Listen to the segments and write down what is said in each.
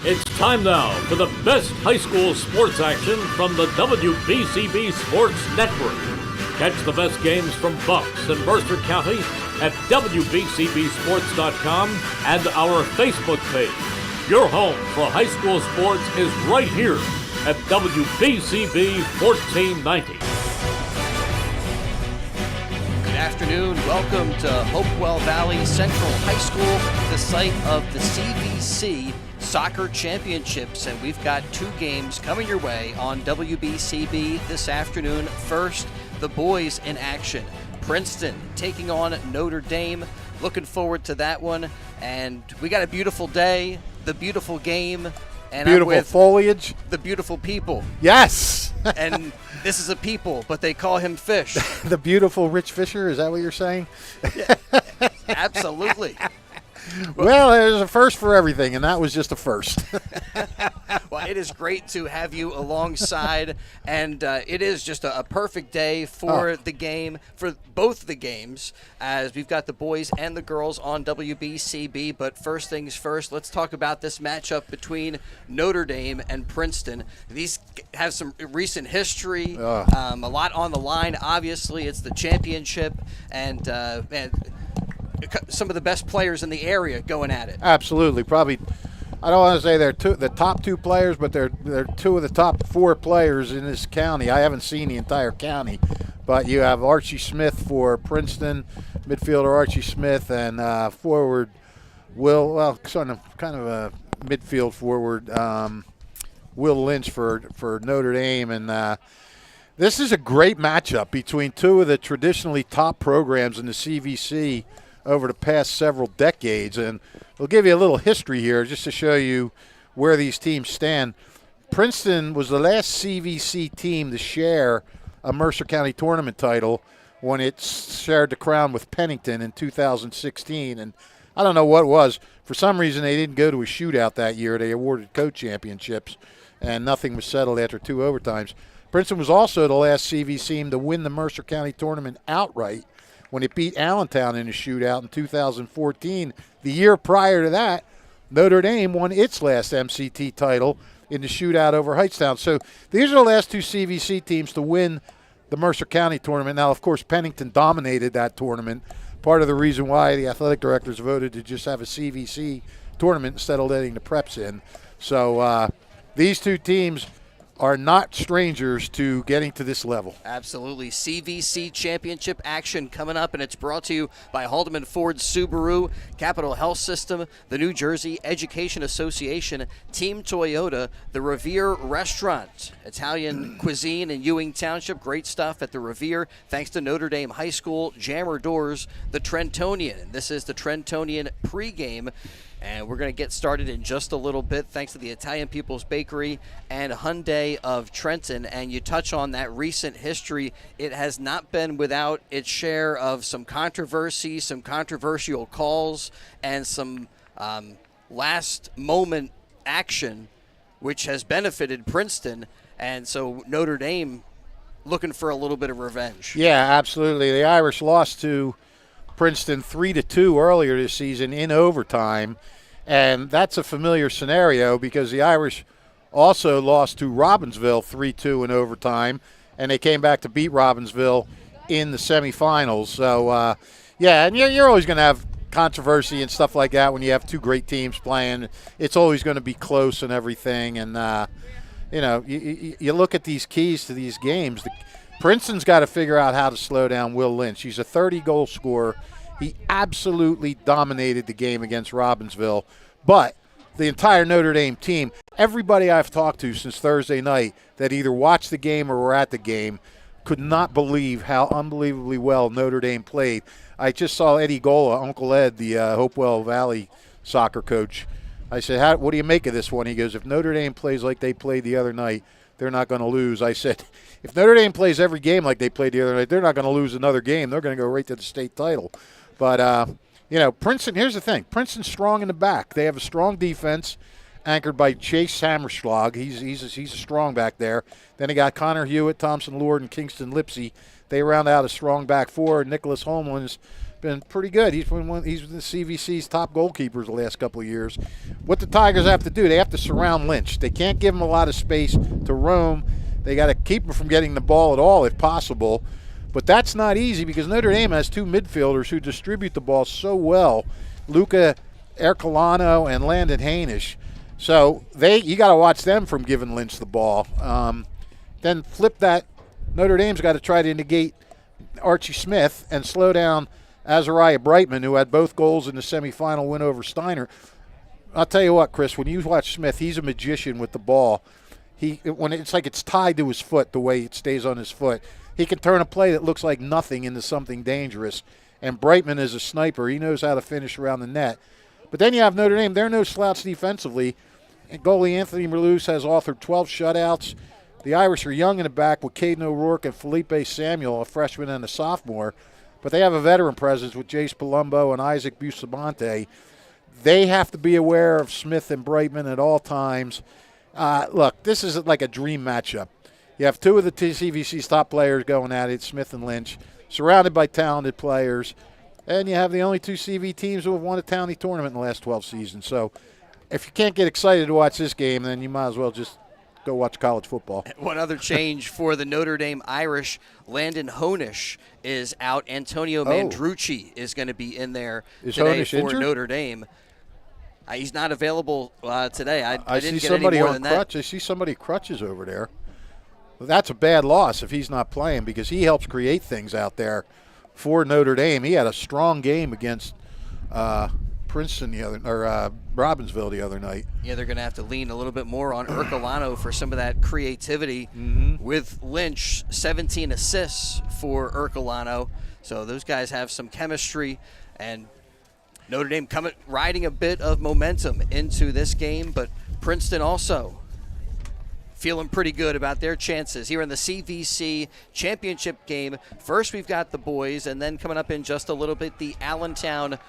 It's time now for the best high school sports action from the WBCB Sports Network. Catch the best games from Bucks and Mercer County at WBCBsports.com and our Facebook page. Your home for high school sports is right here at WBCB 1490. Good afternoon. Welcome to Hopewell Valley Central High School, the site of the CVC Soccer Championships, and we've got two games coming your way on WBCB this afternoon. First, the boys in action. Princeton taking on Notre Dame. Looking forward to that one. And we got a beautiful day, the beautiful game, and beautiful I'm with foliage, the beautiful people. Yes. And this is a people, but they call him Fish. The beautiful Rich Fisher, is that what you're saying? Yeah, absolutely. Well, there's a first for everything, and that was just a first. Well, it is great to have you alongside, and it is just a perfect day for the game, for both the games, as we've got the boys and the girls on WBCB. But first things first, let's talk about this matchup between Notre Dame and Princeton. These have some recent history, a lot on the line. Obviously, it's the championship, and some of the best players in the area going at it. Absolutely. Probably, I don't want to say they're the top two players, but they're two of the top four players in this county. I haven't seen the entire county, but you have Archie Smith for Princeton, midfielder Archie Smith, and forward kind of a midfield forward, Will Lynch for Notre Dame. And this is a great matchup between two of the traditionally top programs in the CVC over the past several decades. And we'll give you a little history here just to show you where these teams stand. Princeton was the last CVC team to share a Mercer County tournament title when it shared the crown with Pennington in 2016. And I don't know what it was. For some reason, they didn't go to a shootout that year. They awarded co-championships, and nothing was settled after two overtimes. Princeton was also the last CVC team to win the Mercer County tournament outright when it beat Allentown in a shootout in 2014. The year prior to that, Notre Dame won its last MCT title in the shootout over Hightstown. So these are the last two CVC teams to win the Mercer County tournament. Now, of course, Pennington dominated that tournament. Part of the reason why the athletic directors voted to just have a CVC tournament instead of letting the preps in. So these two teams are not strangers to getting to this level. Absolutely. CVC Championship action coming up, and it's brought to you by Haldeman Ford Subaru, Capital Health System, the New Jersey Education Association, Team Toyota, the Revere Restaurant, Italian cuisine in Ewing Township. Great stuff at the Revere. Thanks to Notre Dame High School, Jammer Doors, the Trentonian. This is the Trentonian pregame. And we're going to get started in just a little bit, thanks to the Italian People's Bakery and Hyundai of Trenton. And you touch on that recent history. It has not been without its share of some controversy, some controversial calls, and some last-moment action, which has benefited Princeton. And so Notre Dame looking for a little bit of revenge. Yeah, absolutely. The Irish lost to Princeton 3-2 earlier this season in overtime, and that's a familiar scenario because the Irish also lost to Robbinsville 3-2 in overtime, and they came back to beat Robbinsville in the semifinals. So, yeah, and you're always going to have controversy and stuff like that when you have two great teams playing. It's always going to be close and everything, and, you look at these keys to these games. Princeton's got to figure out how to slow down Will Lynch. He's a 30-goal scorer. He absolutely dominated the game against Robbinsville. But the entire Notre Dame team, everybody I've talked to since Thursday night that either watched the game or were at the game, could not believe how unbelievably well Notre Dame played. I just saw Eddie Gola, Uncle Ed, the Hopewell Valley soccer coach. I said, what do you make of this one? He goes, if Notre Dame plays like they played the other night, they're not going to lose. I said, if Notre Dame plays every game like they played the other night, they're not going to lose another game. They're going to go right to the state title. But, Princeton, here's the thing. Princeton's strong in the back. They have a strong defense anchored by Chase Hammerschlag. He's a strong back there. Then they got Connor Hewitt, Thompson Lord, and Kingston Lipsy. They round out a strong back four. Nicholas Holman's been pretty good. He's been he's the CVC's top goalkeepers the last couple of years. What the Tigers have to do, they have to surround Lynch. They can't give him a lot of space to roam. They got to keep him from getting the ball at all if possible. But that's not easy because Notre Dame has two midfielders who distribute the ball so well, Luca Ercolano and Landon Hainish. So you got to watch them from giving Lynch the ball. Then flip that. Notre Dame's got to try to negate Archie Smith and slow down Azariah Brightman, who had both goals in the semifinal win over Steiner. I'll tell you what, Chris, when you watch Smith, he's a magician with the ball. When it's like it's tied to his foot, the way it stays on his foot. He can turn a play that looks like nothing into something dangerous. And Brightman is a sniper. He knows how to finish around the net. But then you have Notre Dame. They're no slouch defensively. And goalie Anthony Merlouse has authored 12 shutouts. The Irish are young in the back with Caden O'Rourke and Felipe Samuel, a freshman and a sophomore. But they have a veteran presence with Jace Palumbo and Isaac Bustamante. They have to be aware of Smith and Brightman at all times. Look, this is like a dream matchup. You have two of the CVC's top players going at it, Smith and Lynch, surrounded by talented players. And you have the only two CV teams who have won a county tournament in the last 12 seasons. So if you can't get excited to watch this game, then you might as well just go watch college football. One other change for the Notre Dame Irish, Landon Hainish is out. Antonio Mandrucci is going to be in there today for injured? Notre Dame. He's not available today. I didn't see get somebody any more on than that. crutch. I see somebody crutches over there. Well, that's a bad loss if he's not playing because he helps create things out there for Notre Dame. He had a strong game against Princeton Robbinsville the other night. Yeah, they're going to have to lean a little bit more on Ercolano for some of that creativity. With Lynch, 17 assists for Ercolano. So those guys have some chemistry, and Notre Dame riding a bit of momentum into this game, but Princeton also feeling pretty good about their chances here in the CVC championship game. First, we've got the boys, and then coming up in just a little bit, the Allentown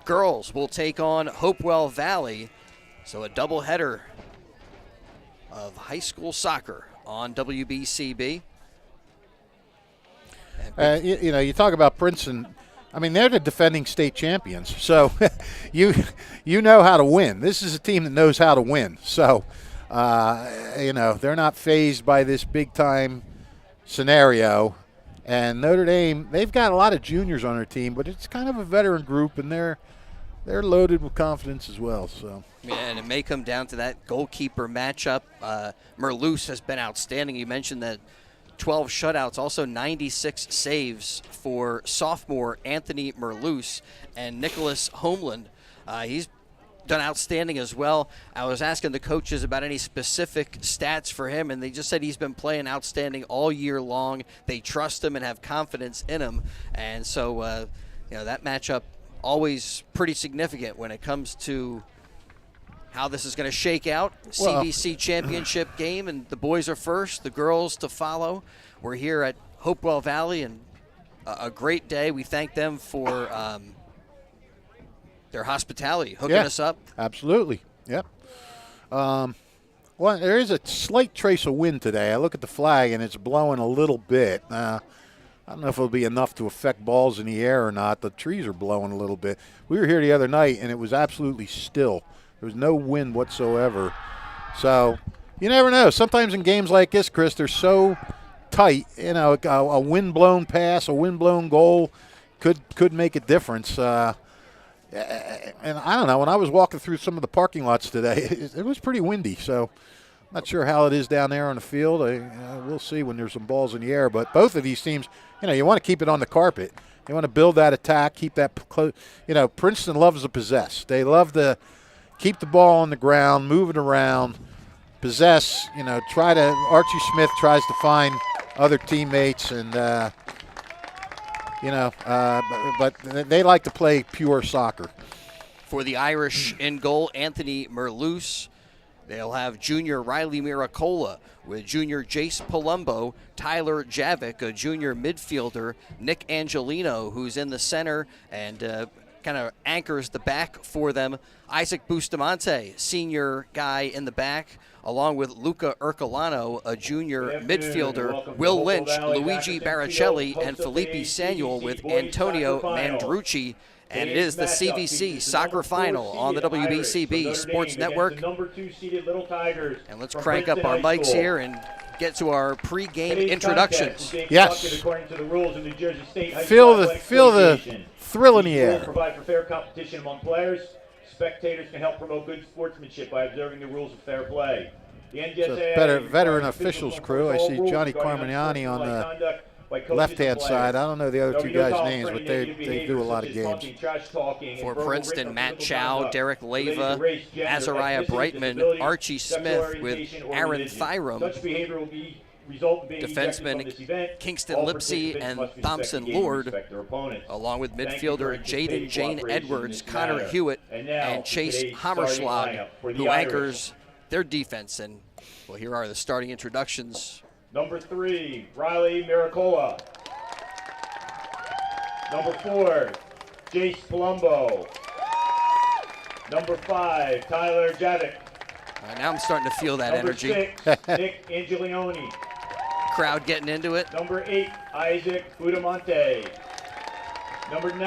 girls will take on Hopewell Valley. So a doubleheader of high school soccer on WBCB. You talk about Princeton. I mean, they're the defending state champions. So you know how to win. This is a team that knows how to win. So, they're not fazed by this big-time scenario. And Notre Dame, they've got a lot of juniors on their team, but it's kind of a veteran group, and they're loaded with confidence as well. So yeah, and it may come down to that goalkeeper matchup. Merlouse has been outstanding. You mentioned that 12 shutouts, also 96 saves for sophomore Anthony Merlouse, and Nicholas Homeland. He's done outstanding as well. I was asking the coaches about any specific stats for him, and they just said he's been playing outstanding all year long. They trust him and have confidence in him, and so that matchup always pretty significant when it comes to how this is going to shake out. CVC championship game, and the boys are first, the girls to follow. We're here at Hopewell Valley, and a great day. We thank them for their hospitality, hooking us up. Absolutely. Yep. Well, there is a slight trace of wind today. I look at the flag, and it's blowing a little bit. I don't know if it'll be enough to affect balls in the air or not. The trees are blowing a little bit. We were here the other night, and it was absolutely still. There was no wind whatsoever. So you never know. Sometimes in games like this, Chris, they're so tight. A wind-blown pass, a wind-blown goal could make a difference. And I don't know. When I was walking through some of the parking lots today, it was pretty windy. So I'm not sure how it is down there on the field. We'll see when there's some balls in the air. But both of these teams, you want to keep it on the carpet. You want to build that attack, keep that close. Princeton loves to possess. They love to keep the ball on the ground, move it around, possess. Archie Smith tries to find other teammates, and but they like to play pure soccer. For the Irish in goal, Anthony Merlouse. They'll have junior Riley Miracola with junior Jace Palumbo, Tyler Javik, a junior midfielder, Nick Angelino, who's in the center, and kind of anchors the back for them. Isaac Bustamante, senior guy in the back, along with Luca Ercolano, a junior midfielder, Will Lynch, Luigi Baricelli, and Felipe Samuel with Antonio Mandrucci. And it is the CVC soccer final on the WBCB Sports Network. And let's crank up our mics here and get to our pre-game introductions. Yes. Feel the thrill in the air. Provide for fair competition among players. Spectators can help promote good sportsmanship by observing the rules of fair play. It's a better veteran officials crew. I see Johnny Carmignani on the left-hand side. I don't know the other two guys' names, but they do a lot of games. For Princeton, Matt Chow, Derek Leyva, Azariah Brightman, Archie Smith with Aaron Thyrum. Defenseman Kingston Lipsy and Thompson Lord, along with midfielder Jaden Jane Edwards, Connor Hewitt, and Chase Hammerschlag, who anchors their defense. And well, here are the starting introductions. Number 3, Riley Miracola. Number 4, Jace Palumbo. Number 5, Tyler Javik. Now I'm starting to feel that Number energy. 6, Nick Angelioni. Crowd getting into it. Number 8, Isaac Budamonte. Number 9,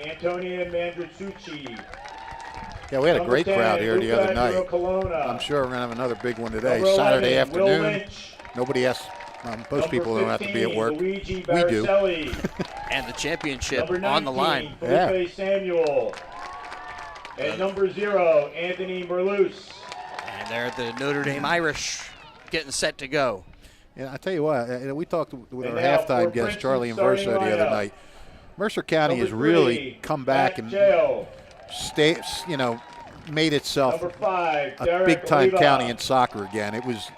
Antonia Mandrucci. Yeah, we had a great crowd here the other night. Colonna. I'm sure we're going to have another big one today, Number Saturday 11, Will afternoon. Lynch. Nobody has, most people don't have to be at work. Luigi We do. Baricelli. And the championship Number 19, on the line. Felipe Samuel. And number 0, Anthony Merlus. And they're the Notre Dame Irish getting set to go. Yeah, I tell you what, we talked with our And now halftime for guest, Princeton Charlie starting Inverso, the other lineup. night. Mercer County Number has really 3, come back Matt and Jail. made itself Number 5, a Derek big-time Oliva. county in soccer again. It was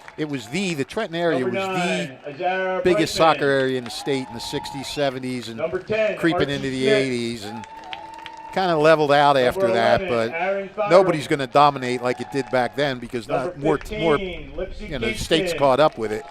the Trenton area Number was 9, the Azara biggest Brightman. soccer area in the state in the 60s, 70s, and Number 10, creeping Archie into the Smith. 80s, and kind of leveled out after Number that. 11, But Aaron Thyrum. nobody's going to dominate like it did back then because Number not more 15, Lipsy the state's Kingston. caught up with it.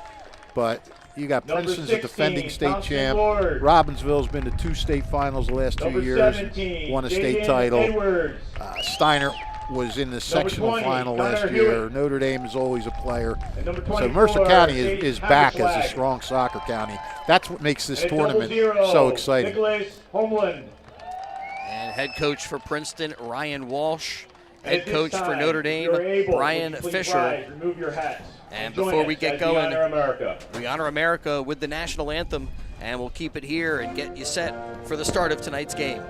But you got Number Princeton's 16, a defending state Thompson champ. Lord. Robbinsville's been to 2 state finals the last 2 Number years. 17, Won a state Jaden title. Edwards. Steiner was in the sectional 20, final Connor last year. Hewitt. Notre Dame is always a player. And number So 24, Mercer County Chase is back as a Hammerschlag. strong soccer county. That's what makes this And at tournament 00, so exciting. Nicholas Homeland. And head coach for Princeton, Ryan Walsh. And Head at this coach for time, Notre if Dame, you're able, Brian would you please Fisher. rise, remove your hats, And join before us we get as going, we honor America. We honor America with the national anthem, and we'll keep it here and get you set for the start of tonight's game.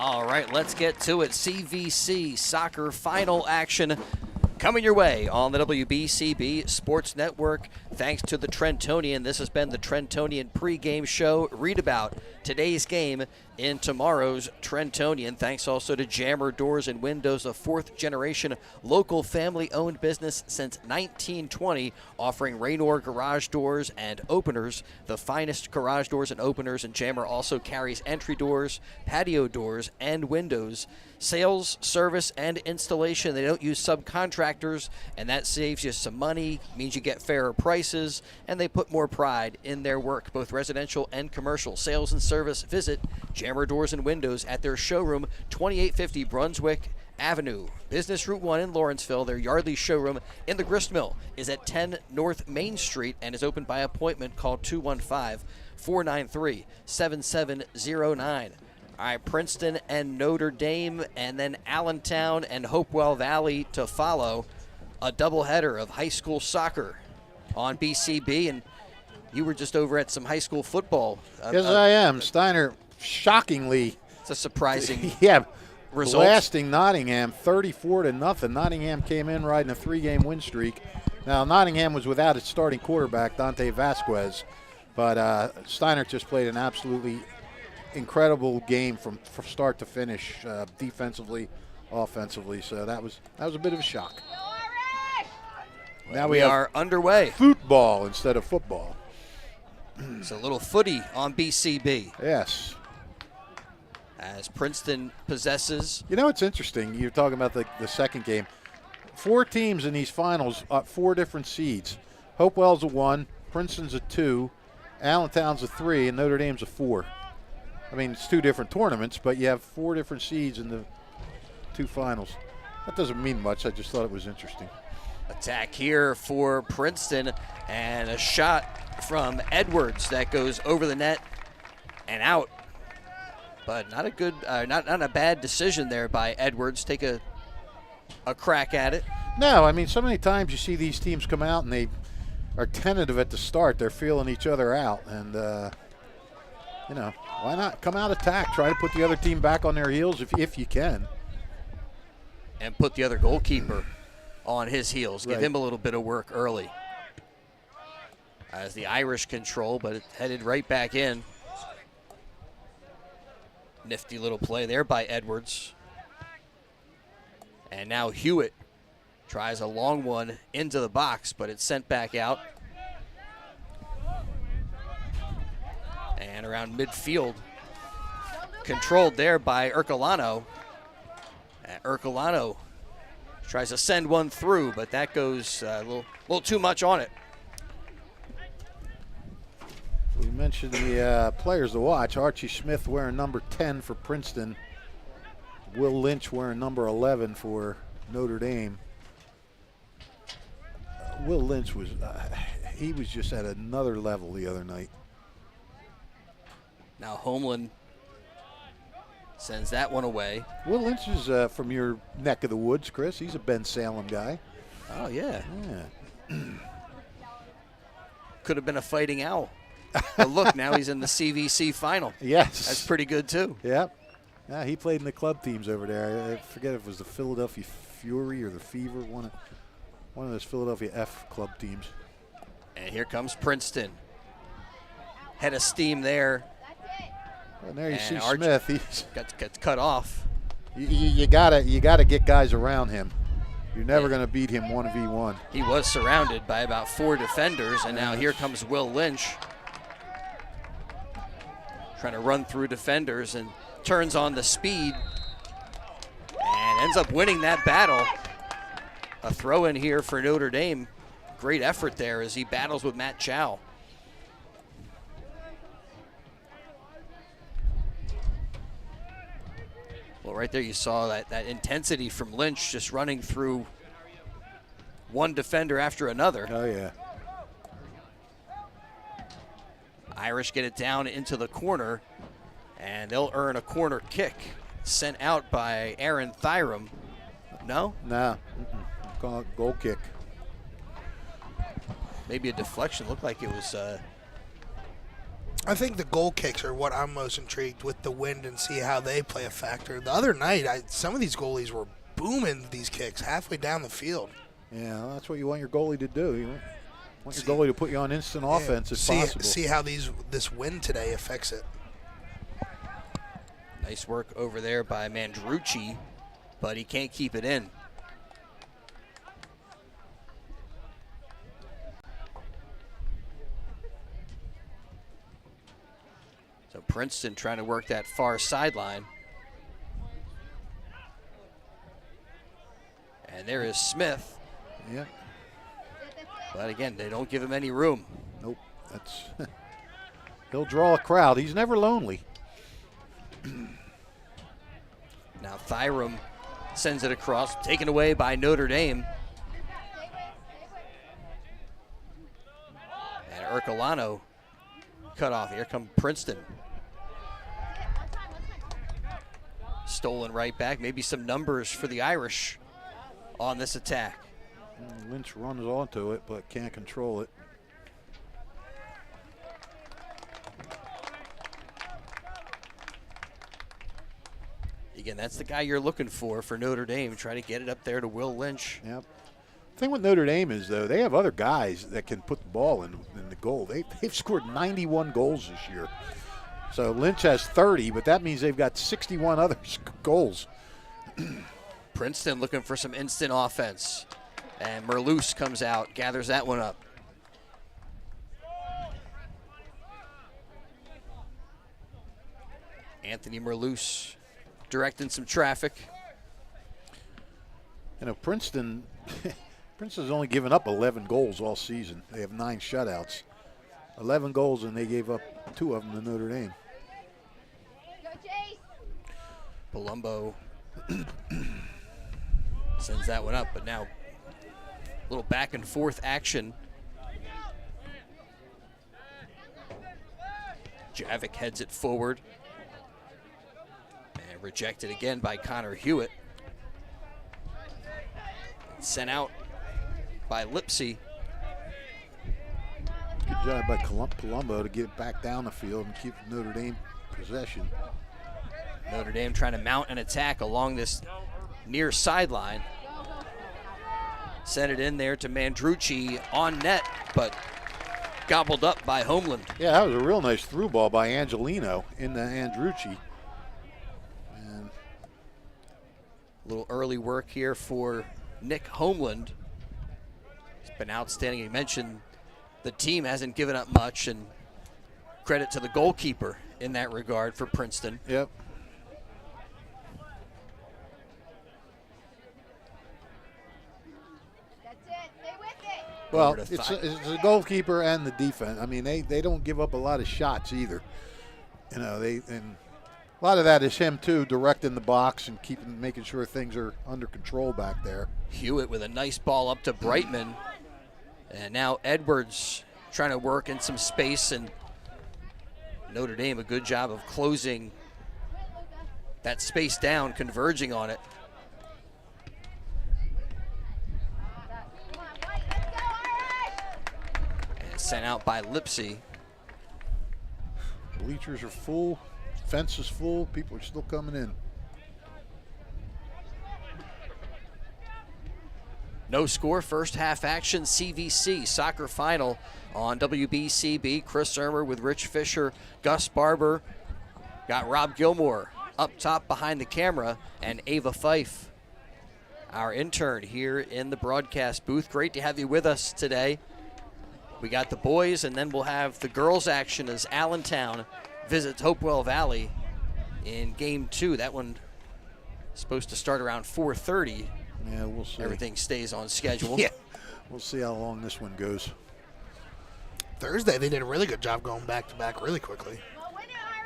All right, let's get to it. CVC soccer final action coming your way on the WBCB Sports Network. Thanks to the Trentonian. This has been the Trentonian pregame show. Read about today's game in tomorrow's Trentonian. Thanks also to Jammer Doors and Windows, a 4th-generation local family-owned business since 1920, offering Raynor garage doors and openers, the finest garage doors and openers. And Jammer also carries entry doors, patio doors, and windows. Sales, service, and installation. They don't use subcontractors, and that saves you some money, means you get fairer prices. prices, and they put more pride in their work, both residential and commercial. Sales and service. Visit Jammer Doors and Windows at their showroom, 2850 Brunswick Avenue, Business Route 1 in Lawrenceville. Their Yardley showroom in the Grist Mill is at 10 North Main Street and is open by appointment. Call 215-493-7709. All right, Princeton and Notre Dame, and then Allentown and Hopewell Valley to follow. A doubleheader of high school soccer on BCB, and you were just over at some high school football. Yes, I am. Steiner, shockingly, it's a surprising result. Blasting Nottingham 34-0. Nottingham came in riding a 3-game win streak. Now, Nottingham was without its starting quarterback, Dante Vasquez, but Steiner just played an absolutely incredible game from start to finish, defensively, offensively. So that was a bit of a shock. Now we are underway. Football instead of football. It's a little footy on BCB. Yes. As Princeton possesses. You know, it's interesting. You're talking about the second game. 4 teams in these finals, 4 different seeds. Hopewell's a 1, Princeton's a 2, Allentown's a 3, and Notre Dame's a 4. I mean, it's 2 different tournaments, but you have 4 different seeds in the 2 finals. That doesn't mean much. I just thought it was interesting. Attack here for Princeton, and a shot from Edwards that goes over the net and out. But not a good, not a bad decision there by Edwards. Take a crack at it. No, I mean, so many times you see these teams come out and they are tentative at the start. They're feeling each other out, and you know, why not come out attack? Try to put the other team back on their heels if you can. And put the other goalkeeper on his heels. Give Right. him a little bit of work early. As the Irish control, but it headed right back in. Nifty little play there by Edwards. And now Hewitt tries a long one into the box, but it's sent back out. And around midfield, controlled there by Ercolano. Ercolano tries to send one through, but that goes a little too much on it. We mentioned the players to watch. Archie Smith wearing number 10 for Princeton. Will Lynch wearing number 11 for Notre Dame. Will Lynch was he was just at another level the other night. Now Homeland sends that one away. Will Lynch is from your neck of the woods, Chris. He's a Ben Salem guy. Oh, yeah. Yeah. Could have been a fighting owl. But look, now he's in the CVC final. Yes. That's pretty good, too. Yep. Yeah, he played in the club teams over there. I forget if it was the Philadelphia Fury or the Fever, one of those Philadelphia F club teams. And here comes Princeton. Head of steam there. And there you And see Archie Smith. He's gets cut off. you gotta get guys around him. You're never going to beat him 1v1. He was surrounded by about 4 defenders, and now here comes Will Lynch. Trying to run through defenders and turns on the speed and ends up winning that battle. A throw in here for Notre Dame. Great effort there as he battles with Matt Chow. Well, right there you saw that intensity from Lynch, just running through one defender after another. Oh, yeah. Irish get it down into the corner, and they'll earn a corner kick sent out by Aaron Thyram. No? Nah. Call it goal kick. Maybe a deflection. Looked like it was. I think the goal kicks are what I'm most intrigued with the wind and see how they play a factor. The other night, some of these goalies were booming these kicks halfway down the field. Yeah, well, that's what you want your goalie to do. You want your goalie to put you on instant offense if possible. See how this win today affects it. Nice work over there by Mandrucci, but he can't keep it in. So Princeton trying to work that far sideline. And there is Smith. Yeah. But again, they don't give him any room. Nope. That's he'll draw a crowd. He's never lonely. Now Thyrum sends it across, taken away by Notre Dame. And Ercolano cut off. Here come Princeton. Stolen right back. Maybe some numbers for the Irish on this attack. Lynch runs onto it, but can't control it. Again, that's the guy you're looking for Notre Dame. Try to get it up there to Will Lynch. Yep. The thing with Notre Dame is, though, they have other guys that can put the ball in the goal. They've scored 91 goals this year. So Lynch has 30, but that means they've got 61 other goals. Princeton looking for some instant offense. And Merloose comes out, gathers that one up. Anthony Merloose directing some traffic. You know, Princeton's only given up 11 goals all season. They have 9 shutouts. 11 goals, and they gave up 2 of them to Notre Dame. Palumbo sends that one up, but now a little back and forth action. Javik heads it forward. And rejected again by Connor Hewitt. Sent out by Lipsy. Good job by Palumbo to get it back down the field and keep Notre Dame possession. Notre Dame trying to mount an attack along this near sideline. Sent it in there to Mandrucci on net, but gobbled up by Homeland. Yeah, that was a real nice through ball by Angelino into Andrucci. And a little early work here for Nick Homeland. He's been outstanding. You mentioned the team hasn't given up much, and credit to the goalkeeper in that regard for Princeton. Yep. Well, it's the goalkeeper and the defense. I mean, they don't give up a lot of shots either. You know, and a lot of that is him too, directing the box and making sure things are under control back there. Hewitt with a nice ball up to Brightman, and now Edwards trying to work in some space, and Notre Dame a good job of closing that space down, converging on it. Sent out by Lipsy. Bleachers are full, fence is full, people are still coming in. No score, first half action, CVC soccer final on WBCB. Chris Ermer with Rich Fisher, Gus Barber, got Rob Gilmore up top behind the camera, and Ava Fife, our intern here in the broadcast booth. Great to have you with us today. We got the boys, and then we'll have the girls action as Allentown visits Hopewell Valley in Game 2. That one is supposed to start around 4:30. Yeah, we'll see. Everything stays on schedule. Yeah, we'll see how long this one goes. Thursday, they did a really good job going back-to-back really quickly.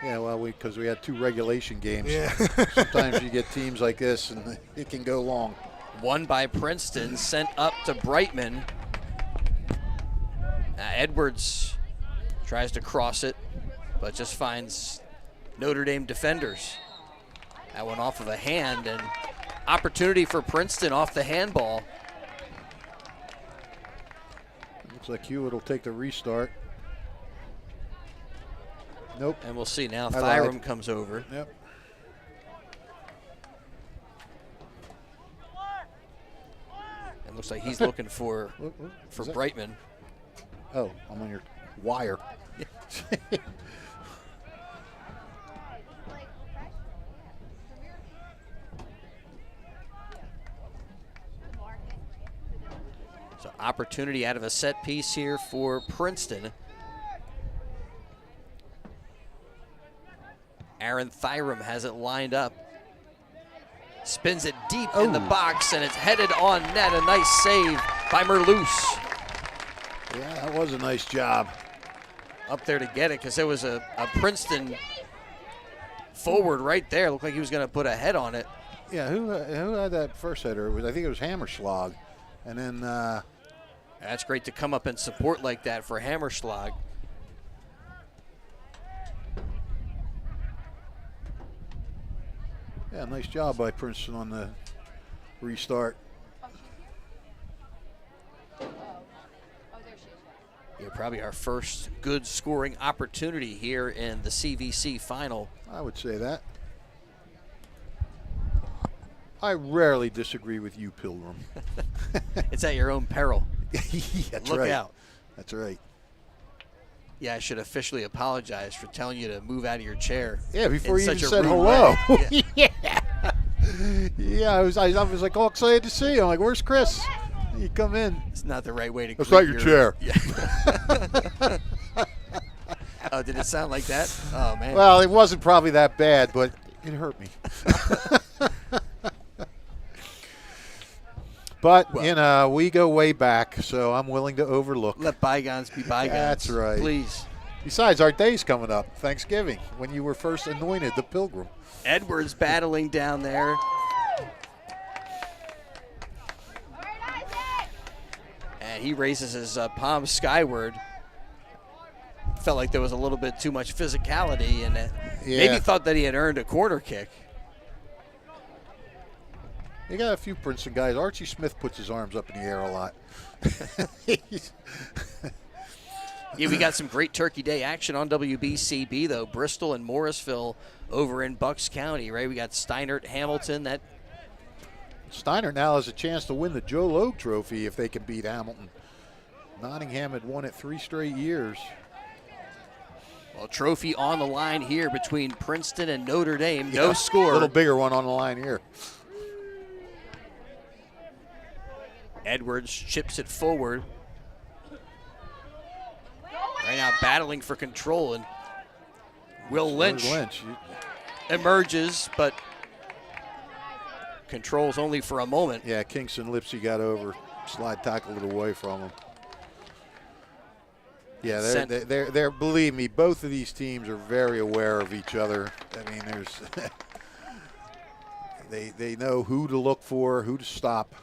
Yeah, well, because we had 2 regulation games. Yeah. Sometimes you get teams like this, and it can go long. One by Princeton, sent up to Brightman. Edwards tries to cross it, but just finds Notre Dame defenders. That one off of a hand, and opportunity for Princeton off the handball. Looks like Hewitt will take the restart. Nope. And we'll see now. I lied. Thyrum comes over. Yep. And looks like he's looking for that? Brightman. Oh, I'm on your wire. So opportunity out of a set piece here for Princeton. Aaron Thyrum has it lined up. Spins it deep in the box, and it's headed on net. A nice save by Merloose. Yeah, that was a nice job. Up there to get it because there was a Princeton forward right there. Looked like he was going to put a head on it. Yeah, who had that first header? I think it was Hammerschlag. And then that's great to come up and support like that for Hammerschlag. yeah, nice job by Princeton on the restart. Yeah, probably our first good scoring opportunity here in the CVC final. I would say that. I rarely disagree with you, Pilgrim. It's at your own peril. That's Look right. out. That's right. Yeah, I should officially apologize for telling you to move out of your chair. Yeah, before in you even such a said rude hello. way. Yeah. Yeah, I was like all excited to see you. I'm like, where's Chris? You come in. It's not the right way to That's greet not your chair. Yeah. Oh, did it sound like that? Oh, man. Well, it wasn't probably that bad, but it hurt me. But, Well, we go way back, so I'm willing to overlook. let bygones be bygones. That's right. Please. Besides, our day's coming up, Thanksgiving, when you were first anointed the Pilgrim. Edwards battling down there. And he raises his palm skyward. Felt like there was a little bit too much physicality, and maybe thought that he had earned a corner kick. You got a few Princeton guys. Archie Smith puts his arms up in the air a lot. Yeah, we got some great Turkey Day action on WBCB, though. Bristol and Morrisville over in Bucks County, right? We got Steinert, Hamilton. Steiner now has a chance to win the Joe Logue Trophy if they can beat Hamilton. Nottingham had won it 3 straight years. Well, trophy on the line here between Princeton and Notre Dame. No score. A little bigger one on the line here. Edwards chips it forward. Right now battling for control, and Will Lynch emerges, but controls only for a moment. Yeah, Kingston Lipsy got over, slide tackled it away from him. Yeah, they're believe me, both of these teams are very aware of each other. I mean, there's they know who to look for, who to stop.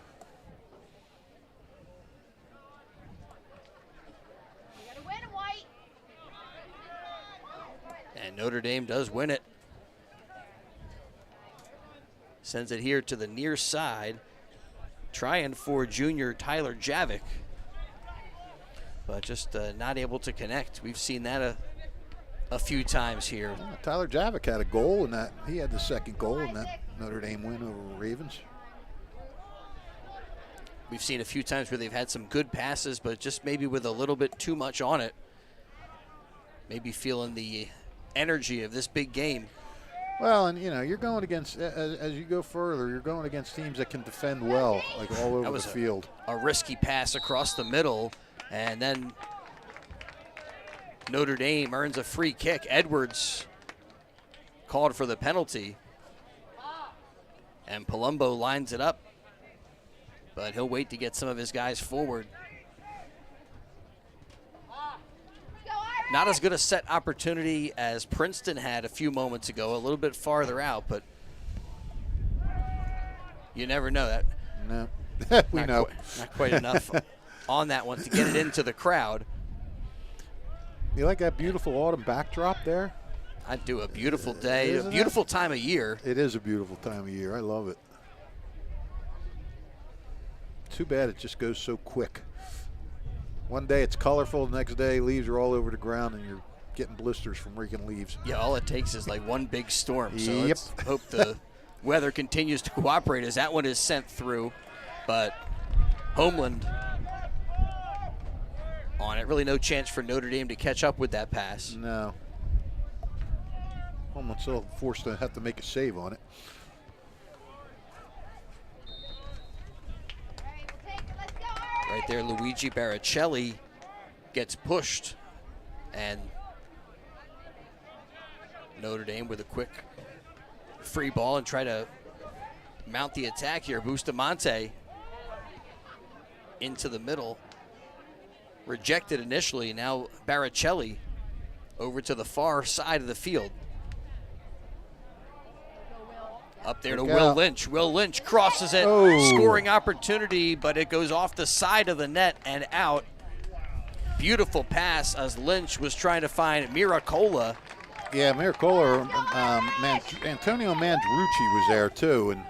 And Notre Dame does win it. Sends it here to the near side. Trying for junior Tyler Javik. But just not able to connect. We've seen that a few times here. Yeah, Tyler Javik had a goal in that. He had the second goal in that Notre Dame win over Ravens. We've seen a few times where they've had some good passes, but just maybe with a little bit too much on it. Maybe feeling the energy of this big game. Well, and you're going against, as you go further, you're going against teams that can defend well, like all over the field. A risky pass across the middle, and then Notre Dame earns a free kick. Edwards called for the penalty, and Palumbo lines it up, but he'll wait to get some of his guys forward. Not as good a set opportunity as Princeton had a few moments ago, a little bit farther out, but you never know that. No, we know. Not quite enough on that one to get it into the crowd. You like that beautiful autumn backdrop there? I do. A beautiful day, a beautiful time of year. It is a beautiful time of year. I love it. Too bad it just goes so quick. One day it's colorful, the next day leaves are all over the ground and you're getting blisters from reeking leaves. Yeah, all it takes is like one big storm. So Yep. let's hope the weather continues to cooperate as that one is sent through. But Homeland on it. Really no chance for Notre Dame to catch up with that pass. No. Almost still forced to have to make a save on it. Right there, Luigi Baricelli gets pushed, and Notre Dame with a quick free ball and try to mount the attack here. Bustamante into the middle. rejected initially. Now Baricelli over to the far side of the field. Up there to Will Lynch. Will Lynch crosses it. Scoring opportunity, but it goes off the side of the net and out. Beautiful pass as Lynch was trying to find Miracola. Yeah, Miracola, Antonio Mandrucci was there too, and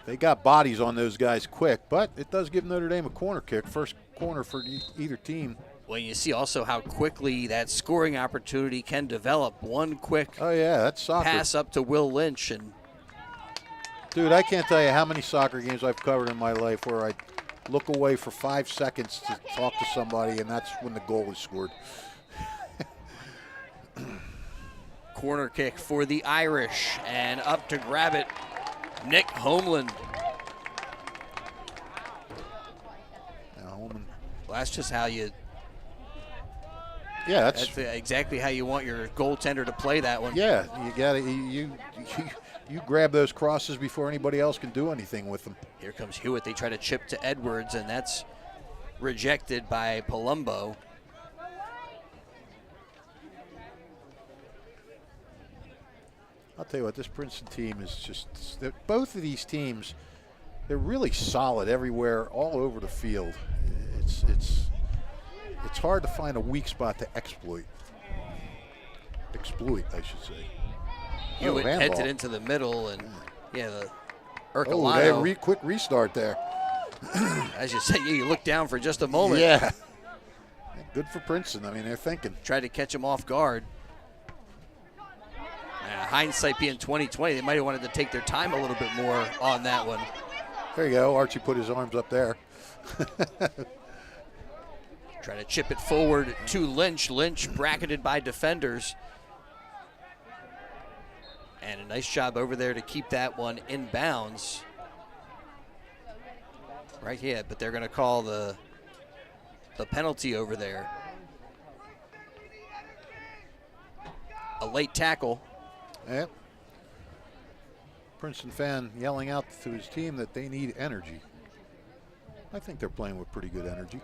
they got bodies on those guys quick, but it does give Notre Dame a corner kick, first corner for either team. Well, you see also how quickly that scoring opportunity can develop. One quick that's soccer. Pass up to Will Lynch. And dude, I can't tell you how many soccer games I've covered in my life where I look away for 5 seconds to talk to somebody, and that's when the goal is scored. Corner kick for the Irish, and up to grab it, Nick Homeland. Well, that's just how you. Yeah, that's exactly how you want your goaltender to play that one. Yeah, you got to you grab those crosses before anybody else can do anything with them. Here comes Hewitt. They try to chip to Edwards, and that's rejected by Palumbo. I'll tell you what, this Princeton team is just, both of these teams, they're really solid everywhere, all over the field. It's hard to find a weak spot to exploit. Exploit, I should say. Hewitt heads it into the middle, and the Ercolano. They quick restart there. As you say, you look down for just a moment. Yeah. Good for Princeton. I mean, they're thinking. Tried to catch him off guard. Hindsight being 2020, they might have wanted to take their time a little bit more on that one. There you go. Archie put his arms up there. Try to chip it forward to Lynch. Lynch bracketed by defenders. And a nice job over there to keep that one in bounds. Right here, but they're going to call the penalty over there. A late tackle. Yep. Princeton fan yelling out to his team that they need energy. I think they're playing with pretty good energy.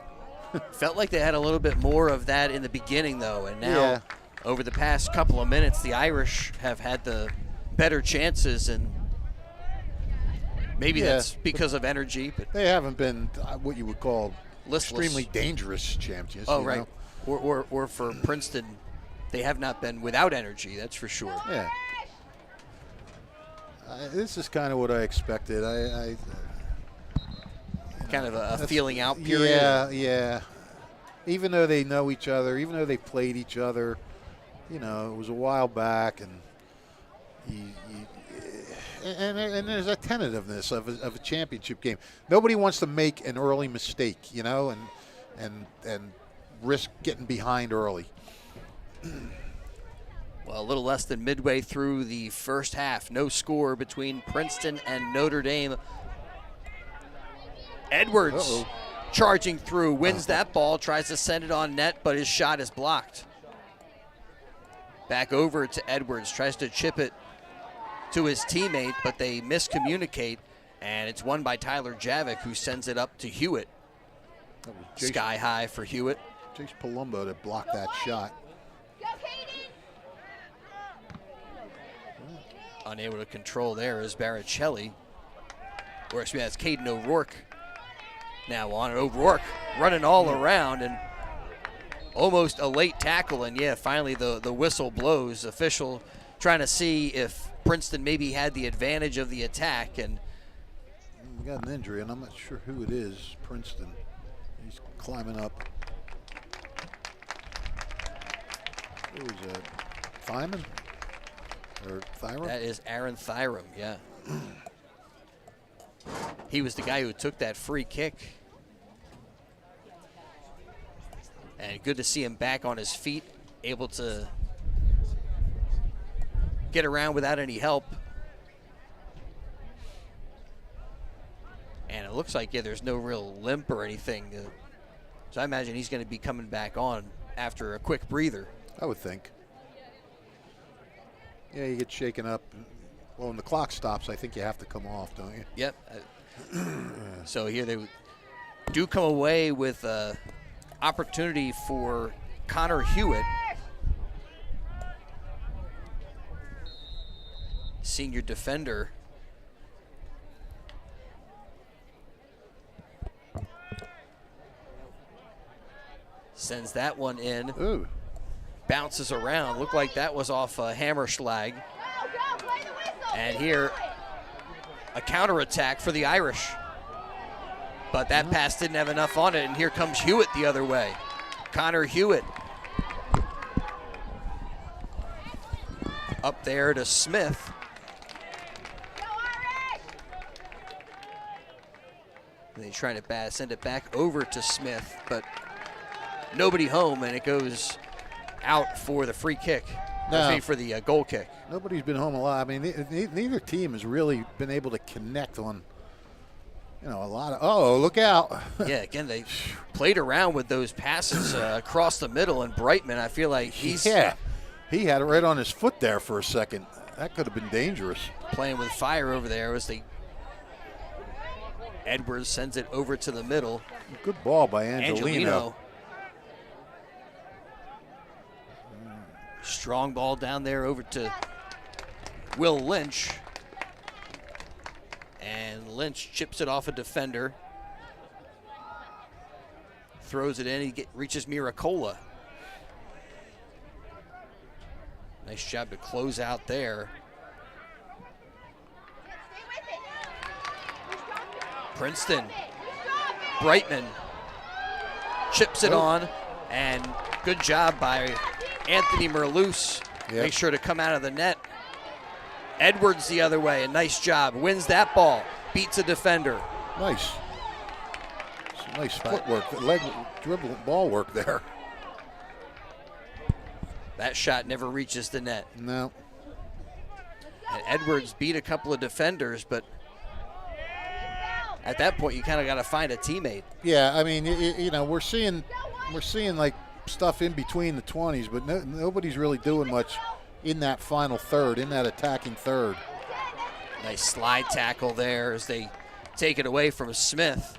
Felt like they had a little bit more of that in the beginning, though, and now over the past couple of minutes, the Irish have had the better chances, and maybe that's because of energy. But they haven't been what you would call listless. Extremely dangerous champions. Oh, right. Or for Princeton, they have not been without energy, that's for sure. Yeah. This is kind of what I expected. Kind of a feeling out period. Yeah. Even though they know each other, even though they played each other, it was a while back, and and there's a tentativeness of a championship game. Nobody wants to make an early mistake, and risk getting behind early. Well, a little less than midway through the first half. No score between Princeton and Notre Dame. Edwards charging through, wins that ball, tries to send it on net, but his shot is blocked. Back over to Edwards, tries to chip it to his teammate, but they miscommunicate, and it's won by Tyler Javik, who sends it up to Hewitt. Sky high for Hewitt. Jace Palumbo to block that shot. Unable to control there is Baricelli. Or excuse me, that's Caden O'Rourke now on it. O'Rourke running all around, and almost a late tackle, and finally the whistle blows. Official trying to see if Princeton maybe had the advantage of the attack, and we got an injury, and I'm not sure who it is. Princeton, he's climbing up. Who is that? Thyman? Or Thyram? That is Aaron Thyram, yeah. He was the guy who took that free kick. And good to see him back on his feet, able to get around without any help. And it looks like, there's no real limp or anything. So I imagine he's going to be coming back on after a quick breather. I would think. Yeah, you get shaken up. Well, when the clock stops, I think you have to come off, don't you? Yep. So here they do come away with opportunity for Connor Hewitt, senior defender. Sends that one in. Ooh. Bounces around. Looked like that was off a Hammerschlag. And here, a counterattack for the Irish. But that pass didn't have enough on it, and here comes Hewitt the other way. Connor Hewitt. Up there to Smith. And they try to send it back over to Smith, but nobody home, and it goes out for the free kick. No. For the goal kick. Nobody's been home a lot. I mean, neither team has really been able to connect on, a lot of. Oh, look out! Yeah, again, they played around with those passes across the middle, and Brightman, I feel like he's he had it right on his foot there for a second. That could have been dangerous. Playing with fire over there as Edwards sends it over to the middle. Good ball by Angelino. Strong ball down there over to Will Lynch. And Lynch chips it off a defender. Throws it in, he reaches Miracola. Nice job to close out there. Princeton. Brightman chips it on, and good job by Anthony Merloose. Yep. Make sure to come out of the net. Edwards the other way, a nice job. Wins that ball, beats a defender. Nice. Some nice footwork, leg dribble ball work there. That shot never reaches the net. No. And Edwards beat a couple of defenders, but at that point you kind of got to find a teammate. Yeah, I mean, we're seeing like stuff in between the 20s, but nobody's really doing much in that final third, in that attacking third. Nice slide tackle there as they take it away from Smith.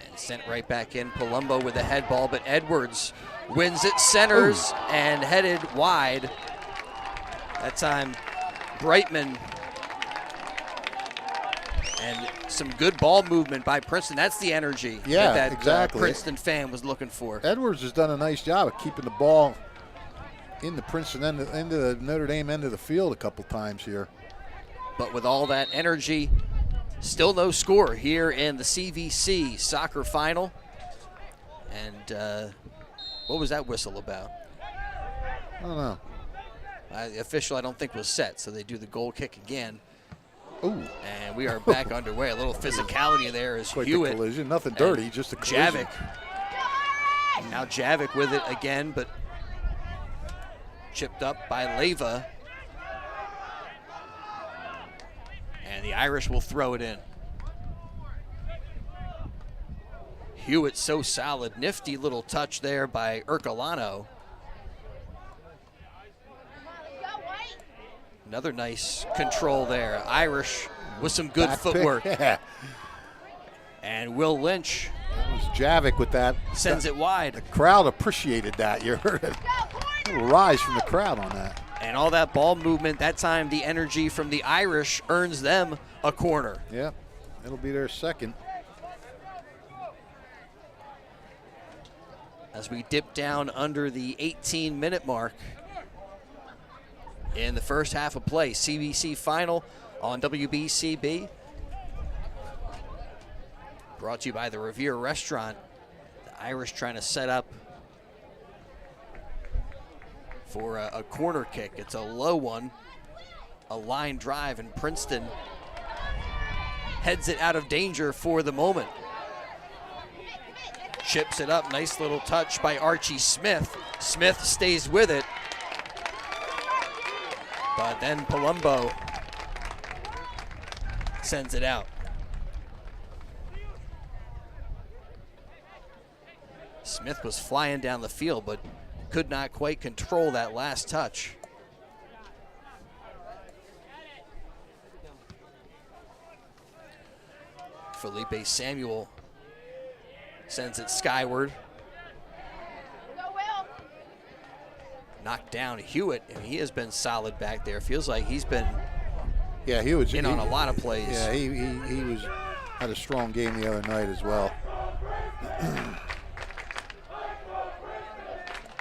And sent right back in. Palumbo with the head ball, but Edwards wins it, centers, and headed wide. That time, Brightman. And some good ball movement by Princeton. That's the energy that exactly. Princeton fan was looking for. Edwards has done a nice job of keeping the ball in the Princeton end of the Notre Dame end of the field a couple times here. But with all that energy, still no score here in the CVC soccer final. And what was that whistle about? I don't know. The official, I don't think, was set, so they do the goal kick again. Ooh. And we are back underway. A little physicality there as Quite Hewitt. the collision. Nothing dirty, just a collision. Javik. Now Javik with it again, but chipped up by Leyva. And the Irish will throw it in. Hewitt so solid. Nifty little touch there by Ercolano. Another nice control there. Irish with some good footwork. Yeah. And Will Lynch. That was Javik with that. Sends it wide. The crowd appreciated that. You heard it. A little rise from the crowd on that. And all that ball movement, that time the energy from the Irish earns them a corner. Yeah, it'll be their second. As we dip down under the 18-minute mark in the first half of play. CVC final on WBCB. Brought to you by the Revere Restaurant. The Irish trying to set up for a corner kick. It's a low one, a line drive, and Princeton heads it out of danger for the moment. Chips it up, nice little touch by Archie Smith. Smith stays with it. But then Palumbo sends it out. Smith was flying down the field, but could not quite control that last touch. Felipe Samuel sends it skyward. Knocked down Hewitt, and he has been solid back there. Feels like he's been he was in on a lot of plays. Yeah, he was had a strong game the other night as well.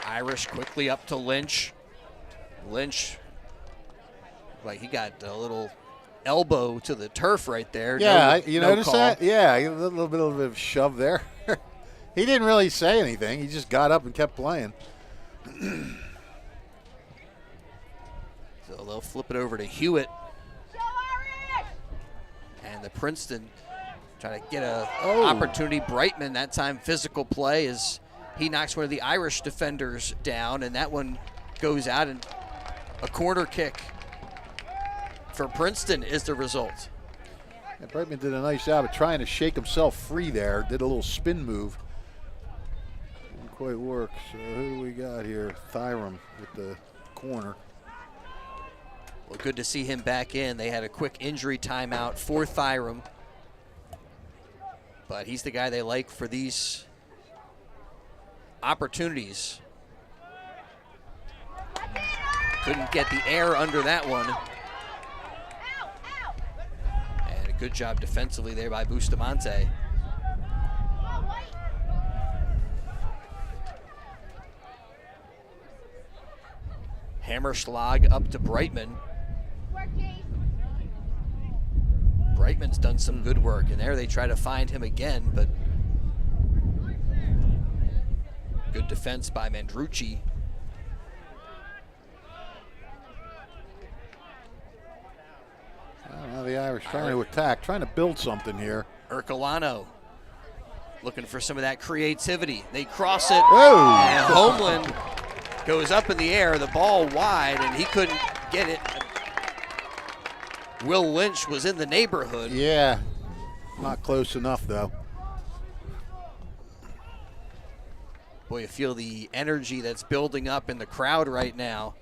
Irish quickly up to Lynch. Lynch, like he got a little elbow to the turf right there. Yeah, no, you no notice call. that? Yeah, a little bit of a shove there. He didn't really say anything. He just got up and kept playing. So they'll flip it over to Hewitt. And the Princeton try to get a opportunity. Brightman, that time physical play, as he knocks one of the Irish defenders down, and that one goes out, and a corner kick for Princeton is the result. Yeah, Brightman did a nice job of trying to shake himself free there. Did a little spin move. Didn't quite work. So who do we got here? Thyram with the corner. Well, good to see him back in. They had a quick injury timeout for Thyram, but he's the guy they like for these opportunities. Couldn't get the air under that one. And a good job defensively there by Bustamante. Hammerschlag up to Brightman. Brightman's done some good work, and there they try to find him again, but good defense by Mandrucci. Now the Irish trying to attack, trying to build something here. Ercolano looking for some of that creativity. They cross it, Oh! and Homeland goes up in the air, the ball wide, and he couldn't get it. Will Lynch was in the neighborhood. Yeah, not close enough though. Boy, you feel the energy that's building up in the crowd right now.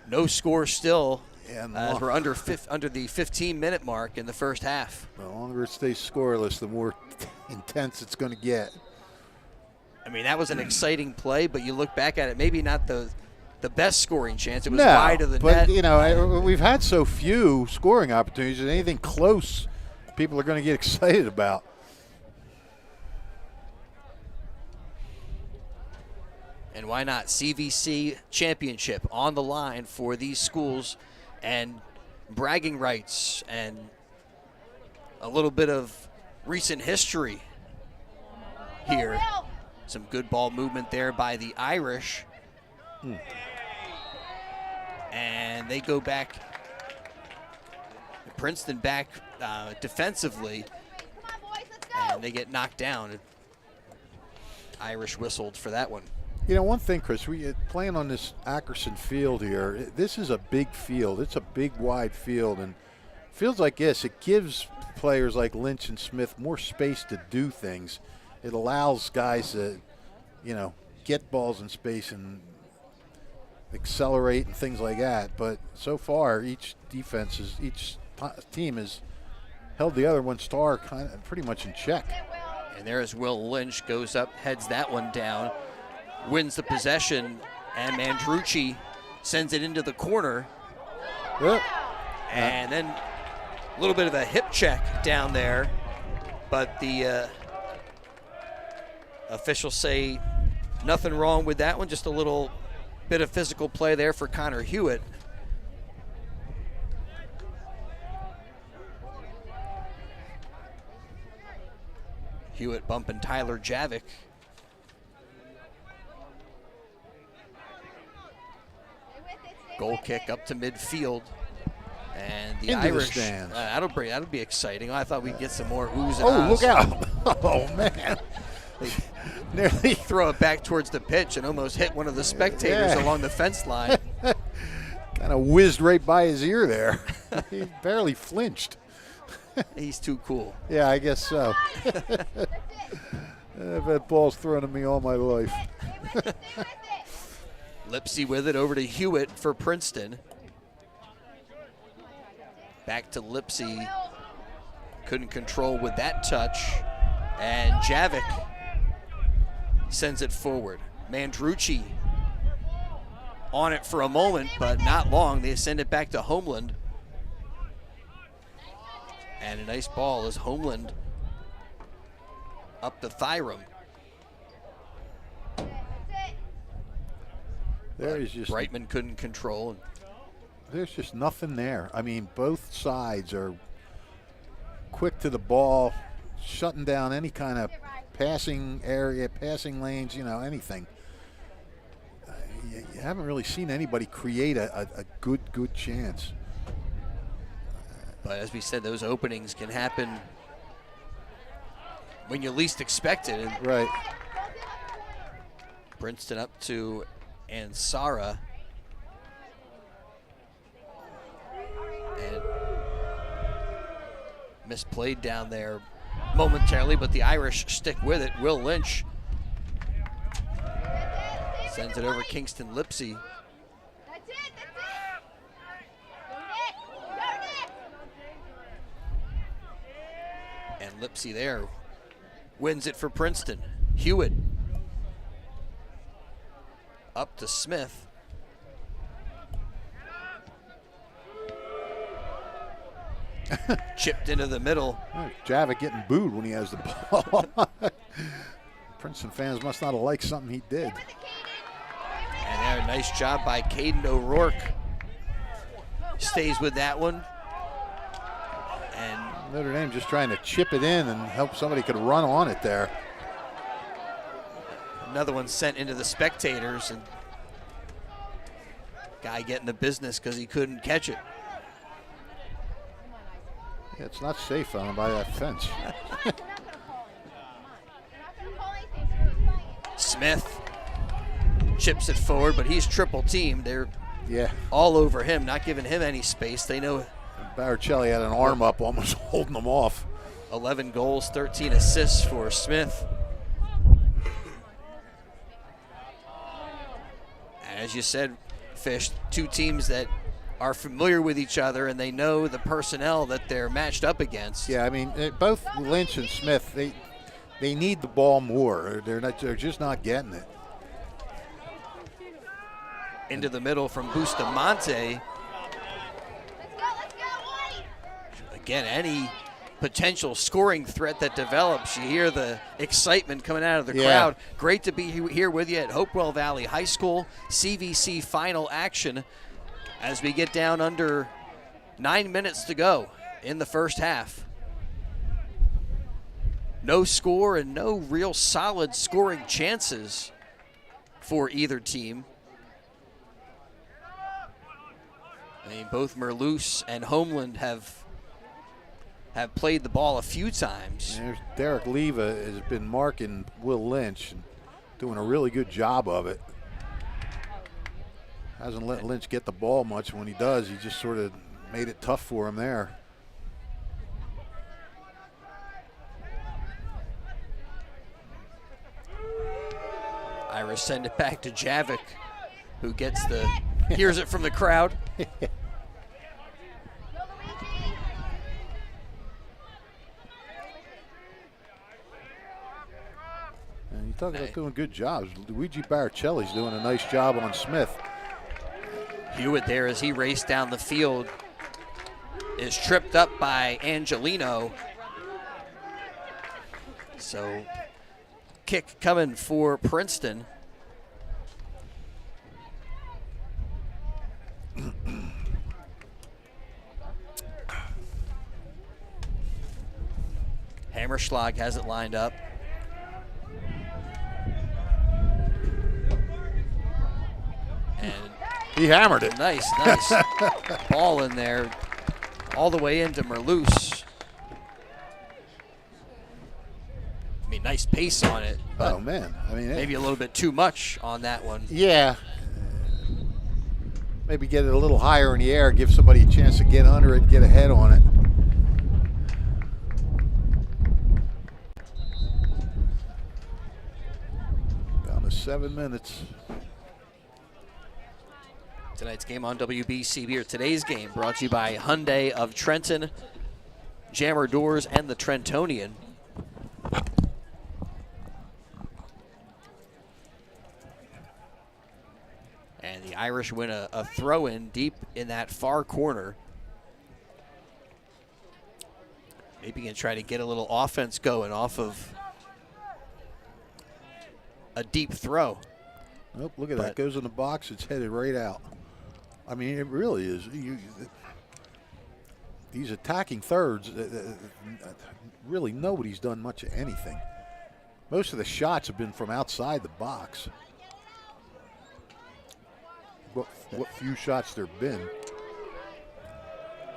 No score still, as we're under the 15-minute mark in the first half. The longer it stays scoreless, the more intense it's going to get. I mean, that was an exciting play, but you look back at it, maybe not the best scoring chance. It was wide of the net. But, you know, we've had so few scoring opportunities that anything close people are going to get excited about. And why not? CVC championship on the line for these schools, and bragging rights and a little bit of recent history here. Some good ball movement there by the Irish. And they go back, Princeton back defensively, and they get knocked down. Irish whistled for that one. You know, one thing, Chris, we playing on this Ackerson field here, this is a big field. It's a big, wide field, and feels like this. It gives players like Lynch and Smith more space to do things. It allows guys to, you know, get balls in space and accelerate and things like that. But so far, each team has held the other one's star pretty much in check. And there's Will Lynch, goes up, heads that one down, wins the possession, and Mandrucci sends it into the corner. Yep. And then a little bit of a hip check down there, but the officials say nothing wrong with that one, just a little bit of physical play there for Connor Hewitt. Hewitt bumping Tyler Javik. Goal kick up to midfield. And the Into the Irish, stands. that'll be exciting. I thought we'd get some more oohs and Oh, ahs. look out. Oh, man. Nearly Throw it back towards the pitch and almost hit one of the spectators Yeah. along the fence line. kind of whizzed right by his ear there. He barely flinched. He's too cool. Yeah, I guess so. I've had balls thrown at me all my life. Lipsy with it over to Hewitt for Princeton. Back to Lipsy. couldn't control with that touch. And Javik sends it forward. Mandrucci on it for a moment, but not long. They send it back to Homeland. And a nice ball as Homeland up the Thyrum. There is just Brightman couldn't control. There's just nothing there. I mean, both sides are quick to the ball, shutting down any kind of passing area, passing lanes, you know, anything. You haven't really seen anybody create a good chance. But as we said, those openings can happen when you least expect it. And right. Princeton up to Ansara. And misplayed down there momentarily, but the Irish stick with it. Will Lynch sends it over Kingston Lipsy. And Lipsy there wins it for Princeton. Hewitt up to Smith. Chipped into the middle. Javik getting booed when he has the ball. Princeton fans must not have liked something he did. And there, nice job by Caden O'Rourke. Stays with that one. And Notre Dame just trying to chip it in and hope somebody could run on it there. another one sent into the spectators, and guy getting the business because he couldn't catch it. Yeah, it's not safe on him by that fence. Smith chips it forward, but he's triple teamed. They're all over him, not giving him any space. They know Baricelli had an arm up, almost holding him off. 11 goals, 13 assists for Smith. And as you said, Fish, two teams that are familiar with each other and they know the personnel that they're matched up against. Yeah, I mean, both Lynch and Smith, they need the ball more. They're just not getting it. Into the middle from Bustamante. Again, any potential scoring threat that develops, you hear the excitement coming out of the crowd. Great to be here with you at Hopewell Valley High School. CVC final action as we get down under 9 minutes to go in the first half. No score and no real solid scoring chances for either team. I mean, both Merloose and Homeland have played the ball a few times. There's Derek Leva has been marking Will Lynch and doing a really good job of it. Hasn't let Lynch get the ball much. When he does, he just sort of made it tough for him there. Irish send it back to Javik, who gets hears it from the crowd. And you talk about doing good jobs. Luigi Baricelli's doing a nice job on Smith. Hewitt there as he raced down the field is tripped up by Angelino. So kick coming for Princeton. Hammerschlag has it lined up. And he hammered it. Nice ball in there, all the way into Merloose. I mean, nice pace on it. But oh, man. I mean, maybe a little bit too much on that one. Yeah. Maybe get it a little higher in the air, give somebody a chance to get under it, get ahead on it. Down to 7 minutes. Tonight's game on WBCB, or today's game, brought to you by Hyundai of Trenton. Jammer Doors and the Trentonian. And the Irish win a throw-in deep in that far corner. Maybe going to try to get a little offense going off of a deep throw. Nope, look at that. Goes in the box. It's headed right out. I mean, it really is. These attacking thirds, really nobody's done much of anything. Most of the shots have been from outside the box. What few shots there have been.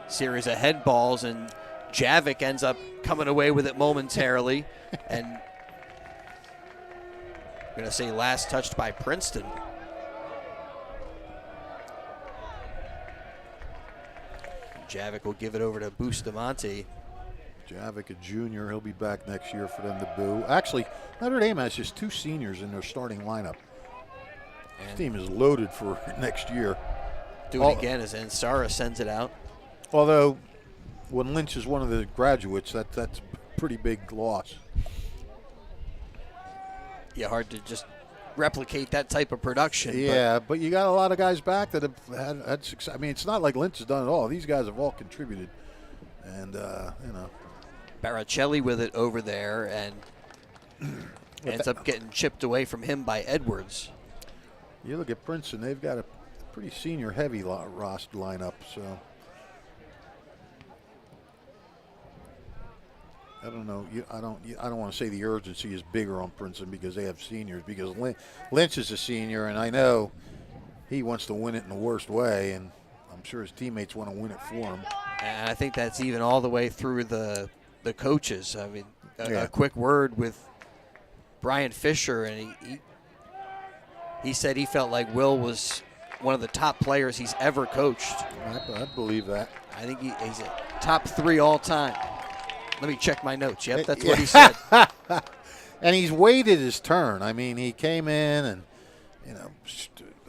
Series of head balls, and Javik ends up coming away with it momentarily. And I'm going to say last touched by Princeton. Javik will give it over to Bustamante. Javik, a junior, he'll be back next year for them to boo. Actually, Notre Dame has just 2 seniors in their starting lineup. This team is loaded for next year. Do it again as Ansara sends it out. Although, when Lynch is one of the graduates, that's a pretty big loss. Yeah, hard to just replicate that type of production. Yeah, but you got a lot of guys back that have had success. I mean, it's not like Lynch has done it all. These guys have all contributed. And, Baracelli with it over there, and ends up getting chipped away from him by Edwards. You look at Princeton, they've got a pretty senior-heavy roster lineup, so I don't know. I don't want to say the urgency is bigger on Princeton because they have seniors. Because Lynch is a senior, and I know he wants to win it in the worst way, and I'm sure his teammates want to win it for him. And I think that's even all the way through the coaches. I mean, a quick word with Brian Fisher, and he said he felt like Will was one of the top players he's ever coached. I believe that. I think he's a top 3 all time. Let me check my notes. Yep, that's what he said. And he's waited his turn. I mean, he came in and,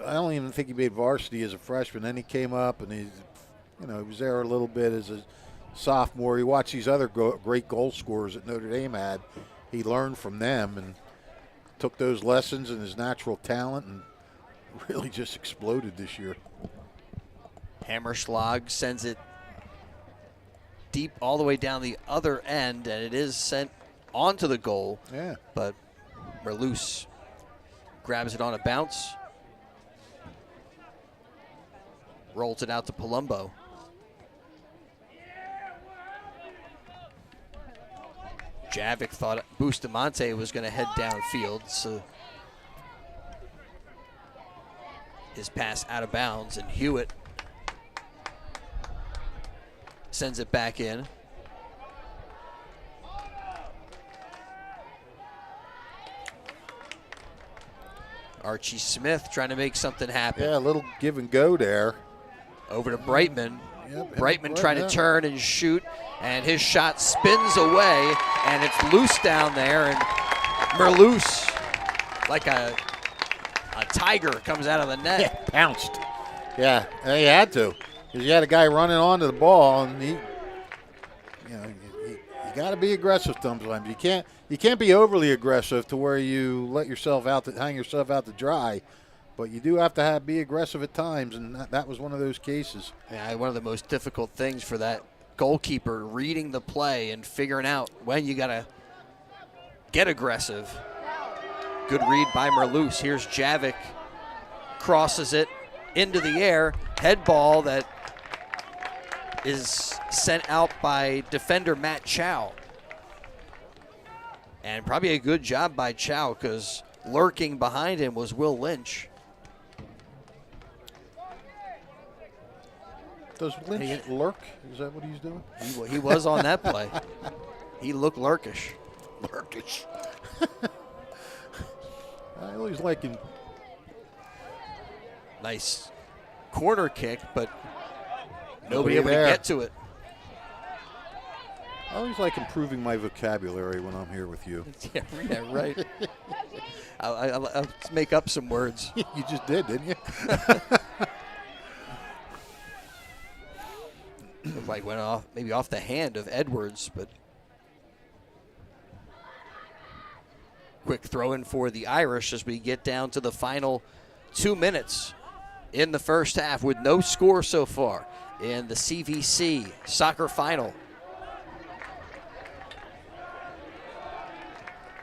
I don't even think he made varsity as a freshman. Then he came up and he was there a little bit as a sophomore. He watched these other great goal scorers that Notre Dame had. He learned from them and took those lessons and his natural talent and really just exploded this year. Hammerschlag sends it deep all the way down the other end, and it is sent onto the goal. Yeah. But Merloose grabs it on a bounce, rolls it out to Palumbo. Javik thought Bustamante was going to head downfield, so his pass out of bounds, and Hewitt sends it back in. Archie Smith trying to make something happen. Yeah, a little give and go there. Over to Brightman. Yep, Brightman trying to turn and shoot, and his shot spins away, and it's loose down there, and Merloose, like a tiger, comes out of the net. Yeah, pounced. Yeah, he had to, because you had a guy running onto the ball, and you got to be aggressive sometimes. You can't be overly aggressive to where you let yourself hang yourself out to dry. But you do have to be aggressive at times, and that was one of those cases. Yeah, one of the most difficult things for that goalkeeper, reading the play and figuring out when you got to get aggressive. Good read by Merloose. Here's Javik, crosses it into the air. Head ball that is sent out by defender Matt Chow. And probably a good job by Chow, because lurking behind him was Will Lynch. Does Lynch lurk? Is that what he's doing? He was on that play. He looked lurkish. Lurkish. I always like him. Nice corner kick, but nobody able to get to it. I always like improving my vocabulary when I'm here with you. Yeah, right. I'll make up some words. You just did, didn't you? Looked like went off, maybe off the hand of Edwards, but quick throw in for the Irish as we get down to the final 2 minutes in the first half with no score so far in the CVC soccer final.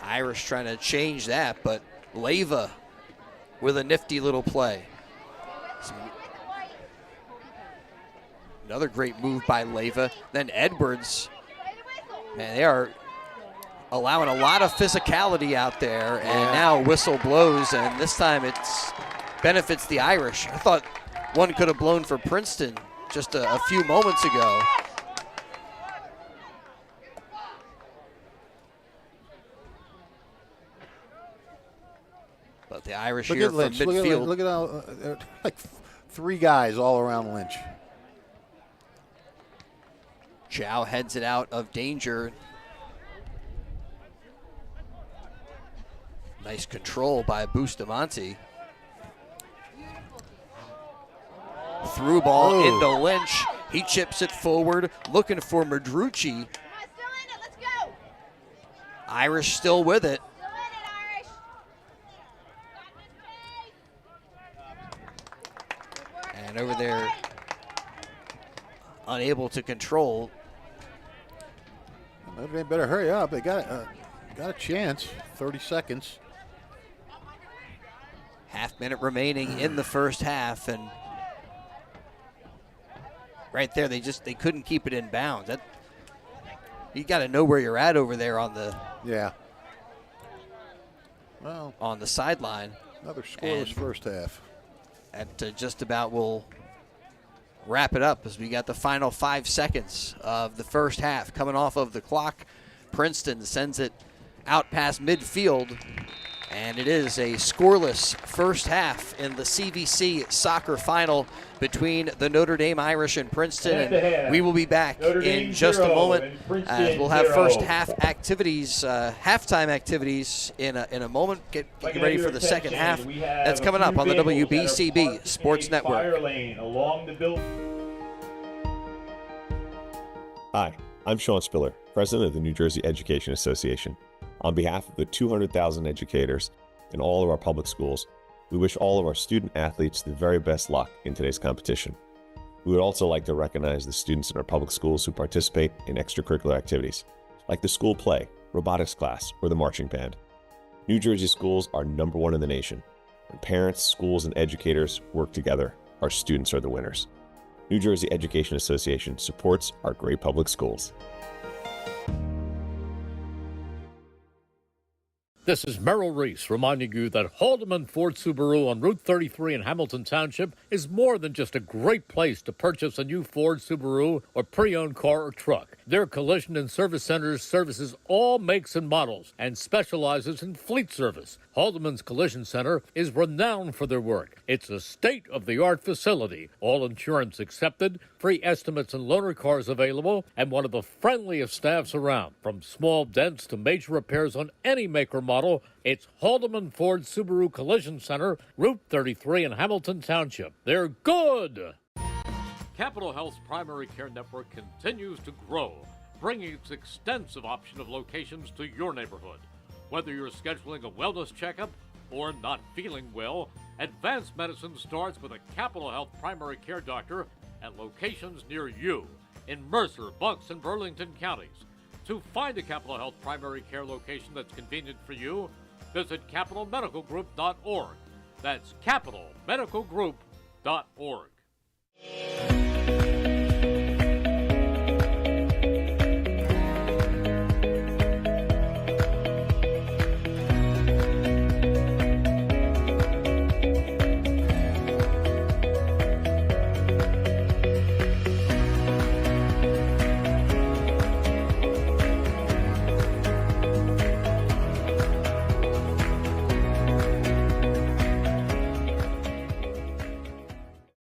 Irish trying to change that, but Leyva with a nifty little play. Another great move by Leyva. Then Edwards. Man, they are allowing a lot of physicality out there, and now whistle blows, and this time it benefits the Irish. I thought one could have blown for Princeton just a few moments ago. But the Irish here from midfield. Look at how, like 3 guys all around Lynch. Chow heads it out of danger. Nice control by Bustamante. Through ball into Lynch. He chips it forward, looking for Madrucci. Irish still with it. And over there, unable to control. They better hurry up. They got a chance. 30 seconds. Half-minute remaining in the first half, and right there they couldn't keep it in bounds. You got to know where you're at over there on the on the sideline. Another scoreless first half. That just about will wrap it up as we got the final 5 seconds of the first half coming off of the clock. Princeton sends it out past midfield, and it is a scoreless first half in the CVC soccer final between the Notre Dame Irish and Princeton. And we will be back in just a moment as we'll have first half activities, halftime activities in a moment. Get ready for the second half. That's coming up on the WBCB Sports Network. Hi, I'm Sean Spiller, President of the New Jersey Education Association. On behalf of the 200,000 educators in all of our public schools, we wish all of our student athletes the very best luck in today's competition. We would also like to recognize the students in our public schools who participate in extracurricular activities, like the school play, robotics class, or the marching band. New Jersey schools are #1 in the nation. When parents, schools, and educators work together, our students are the winners. New Jersey Education Association supports our great public schools. This is Merrill Reese reminding you that Haldeman Ford Subaru on Route 33 in Hamilton Township is more than just a great place to purchase a new Ford Subaru or pre-owned car or truck. Their collision and service centers services all makes and models and specializes in fleet service. Haldeman's Collision Center is renowned for their work. It's a state-of-the-art facility, all insurance accepted, free estimates and loaner cars available, and one of the friendliest staffs around. From small dents to major repairs on any make or model, it's Haldeman Ford Subaru Collision Center, Route 33 in Hamilton Township. They're good! Capital Health's primary care network continues to grow, bringing its extensive option of locations to your neighborhood. Whether you're scheduling a wellness checkup or not feeling well, advanced medicine starts with a Capital Health primary care doctor at locations near you in Mercer, Bucks, and Burlington counties. To find a Capital Health primary care location that's convenient for you, visit capitalmedicalgroup.org. That's capitalmedicalgroup.org.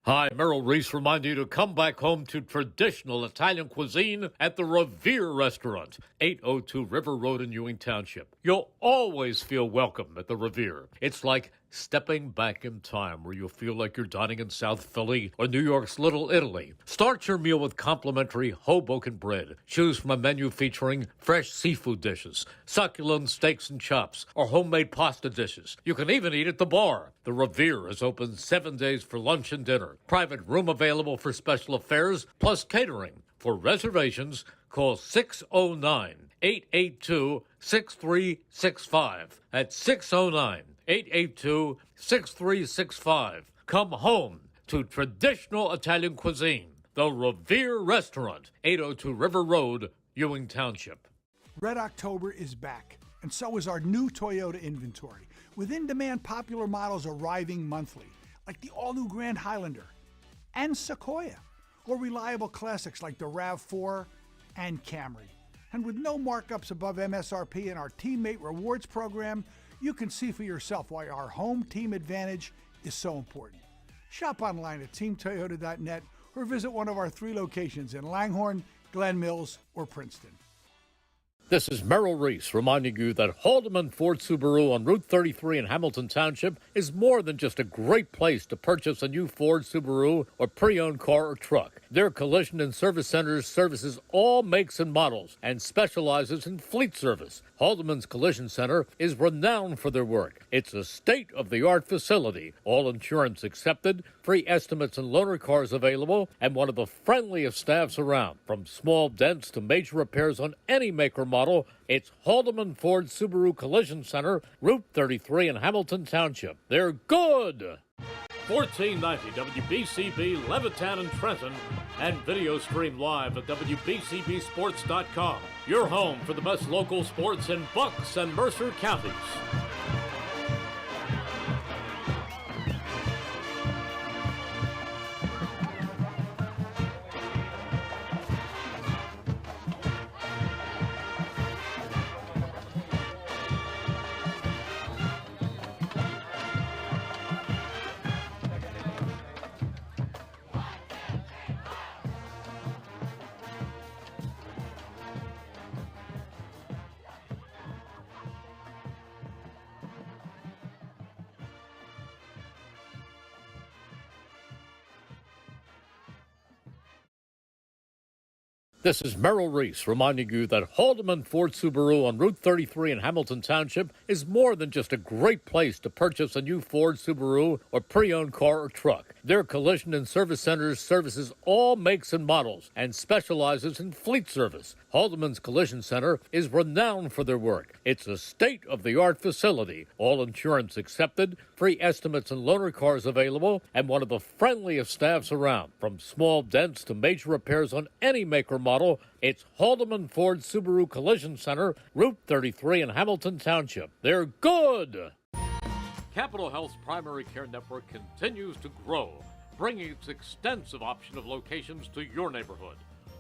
Hi, Merrill Reese reminding you to come back home to traditional Italian cuisine at the Revere Restaurant, 802 River Road in Ewing Township. You'll always feel welcome at the Revere. It's like stepping back in time where you'll feel like you're dining in South Philly or New York's Little Italy. Start your meal with complimentary Hoboken bread. Choose from a menu featuring fresh seafood dishes, succulent steaks and chops, or homemade pasta dishes. You can even eat at the bar. The Revere is open 7 days for lunch and dinner. Private room available for special affairs, plus catering. For reservations, call 609-882-6365. That's 609-882-6365. Come home to traditional Italian cuisine. The Revere Restaurant, 802 River Road, Ewing Township. Red October is back, and so is our new Toyota inventory, with in-demand popular models arriving monthly, like the all-new Grand Highlander and Sequoia, or reliable classics like the RAV4 and Camry. And with no markups above MSRP in our Teammate Rewards program, you can see for yourself why our home team advantage is so important. Shop online at teamtoyota.net or visit one of our 3 locations in Langhorne, Glen Mills, or Princeton. This is Merrill Reese reminding you that Haldeman Ford Subaru on Route 33 in Hamilton Township is more than just a great place to purchase a new Ford Subaru or pre-owned car or truck. Their collision and service centers services all makes and models and specializes in fleet service. Haldeman's Collision Center is renowned for their work. It's a state-of-the-art facility, all insurance accepted, free estimates and loaner cars available, and one of the friendliest staffs around. From small dents to major repairs on any make or model, it's Haldeman Ford Subaru Collision Center, Route 33 in Hamilton Township. They're good! 1490 WBCB Levittown and Trenton, and video stream live at WBCBsports.com. Your home for the best local sports in Bucks and Mercer counties. This is Merrill Reese reminding you that Haldeman Ford Subaru on Route 33 in Hamilton Township is more than just a great place to purchase a new Ford Subaru or pre-owned car or truck. Their collision and service centers services all makes and models and specializes in fleet service. Haldeman's Collision Center is renowned for their work. It's a state-of-the-art facility, all insurance accepted, free estimates and loaner cars available, and one of the friendliest staffs around. From small dents to major repairs on any make or model, it's Haldeman Ford Subaru Collision Center, Route 33 in Hamilton Township. They're good! Capital Health's primary care network continues to grow, bringing its extensive option of locations to your neighborhood.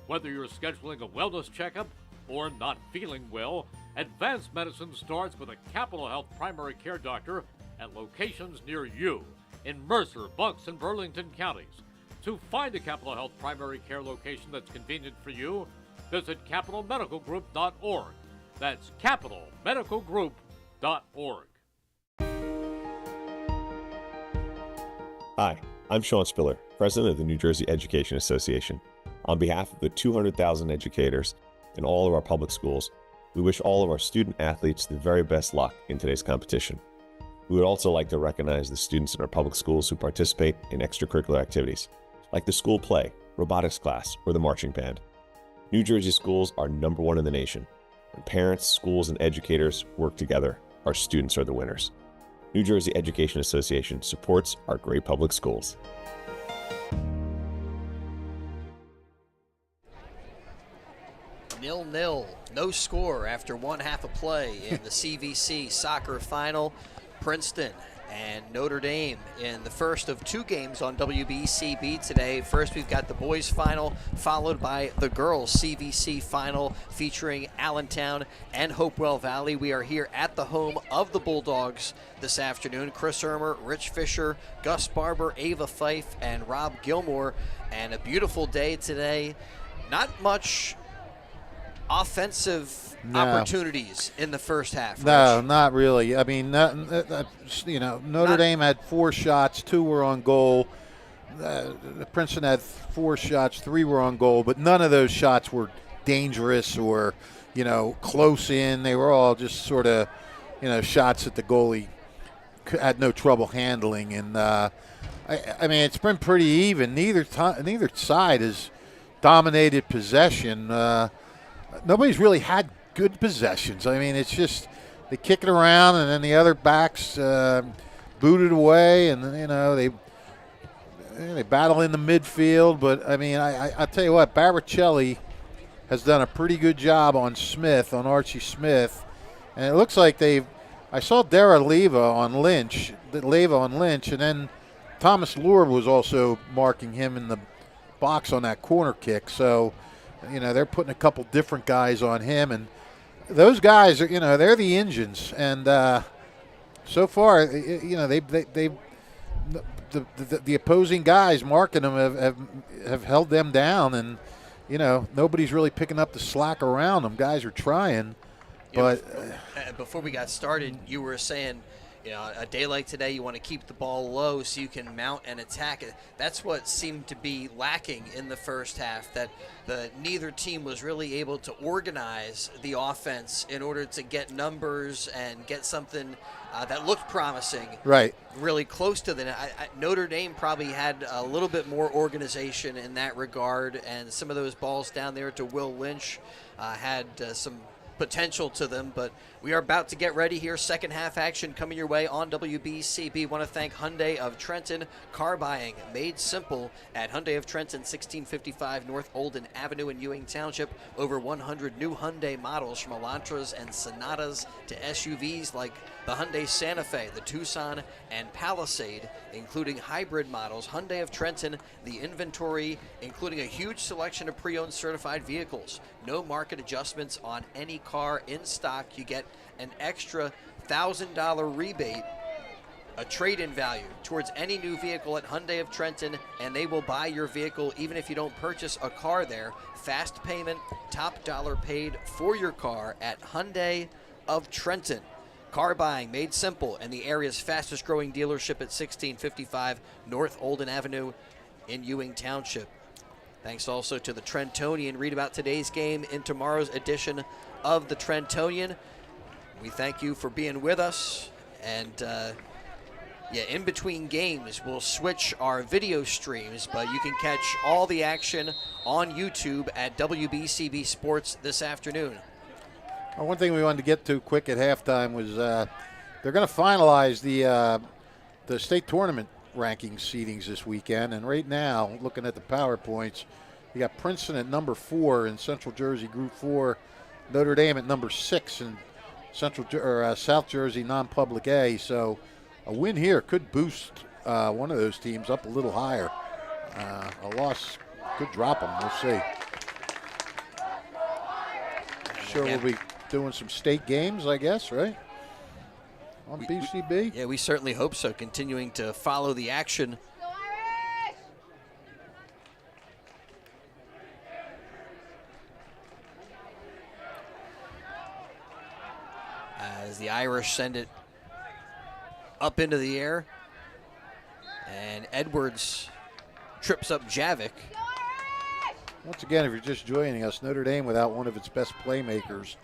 Whether you're scheduling a wellness checkup or not feeling well, advanced medicine starts with a Capital Health primary care doctor at locations near you in Mercer, Bucks, and Burlington counties. To find a Capital Health primary care location that's convenient for you, visit capitalmedicalgroup.org. That's capitalmedicalgroup.org. Hi, I'm Sean Spiller, President of the New Jersey Education Association. On behalf of the 200,000 educators in all of our public schools, we wish all of our student athletes the very best luck in today's competition. We would also like to recognize the students in our public schools who participate in extracurricular activities, like the school play, robotics class, or the marching band. New Jersey schools are #1 in the nation. When parents, schools, and educators work together, our students are the winners. New Jersey Education Association supports our great public schools. Nil-nil, no score after one half of play in the CVC soccer final. Princeton and Notre Dame in the first of 2 games on WBCB today. First, we've got the boys final, followed by the girls CVC final featuring Allentown and Hopewell Valley. We are here at the home of the Bulldogs this afternoon. Chris Ermer, Rich Fisher, Gus Barber, Ava Fife, and Rob Gilmore. And a beautiful day today. Not much offensive No. opportunities in the first half. No, Rich. not really. I mean, Notre Dame had 4 shots, 2 were on goal. Princeton had 4 shots, 3 were on goal, but none of those shots were dangerous or, close in. They were all just sort of, shots that the goalie had no trouble handling. And I mean, it's been pretty even. Neither side has dominated possession. Nobody's really had good possessions. I mean, it's just they kick it around, and then the other backs boot it away, and they battle in the midfield. But I mean, I tell you what, Baricelli has done a pretty good job on Archie Smith, and it looks like I saw Dara Leva on Lynch, and then Thomas Lure was also marking him in the box on that corner kick. So, they're putting a couple different guys on him, and those guys are, they're the engines. And so far, the opposing guys marking them have held them down, and nobody's really picking up the slack around them. Guys are trying, but before we got started, you were saying, a day like today, you want to keep the ball low so you can mount and attack it. That's what seemed to be lacking in the first half, that neither team was really able to organize the offense in order to get numbers and get something that looked promising. Right. Really close to the Notre Dame probably had a little bit more organization in that regard, and some of those balls down there to Will Lynch had some potential to them. But we are about to get ready here. Second half action coming your way on WBCB. Want to thank Hyundai of Trenton. Car buying made simple at Hyundai of Trenton, 1655 North Olden Avenue in Ewing Township. Over 100 new Hyundai models, from Elantras and Sonatas to SUVs like the Hyundai Santa Fe, the Tucson, and Palisade, including hybrid models. Hyundai of Trenton, the inventory, including a huge selection of pre-owned certified vehicles. No market adjustments on any car in stock. You get an extra $1,000 rebate, a trade-in value towards any new vehicle at Hyundai of Trenton, and they will buy your vehicle even if you don't purchase a car there. Fast payment, top dollar paid for your car at Hyundai of Trenton. Car buying made simple, and the area's fastest growing dealership at 1655 North Olden Avenue in Ewing Township. Thanks also to the Trentonian. Read about today's game in tomorrow's edition of the Trentonian. We thank you for being with us. And in between games, we'll switch our video streams, but you can catch all the action on YouTube at WBCB Sports this afternoon. Well, one thing we wanted to get to quick at halftime was they're going to finalize the state tournament rankings seedings this weekend. And right now, looking at the PowerPoints, you got Princeton at number 4 in Central Jersey Group 4, Notre Dame at number 6 in South Jersey non-public A. So a win here could boost one of those teams up a little higher. A loss could drop them. We'll see. Sure, we'll be doing some state games, I guess, right? On BCB? Yeah, we certainly hope so, continuing to follow the action. As the Irish send it up into the air, and Edwards trips up Javik. Once again, if you're just joining us, Notre Dame without one of its best playmakers,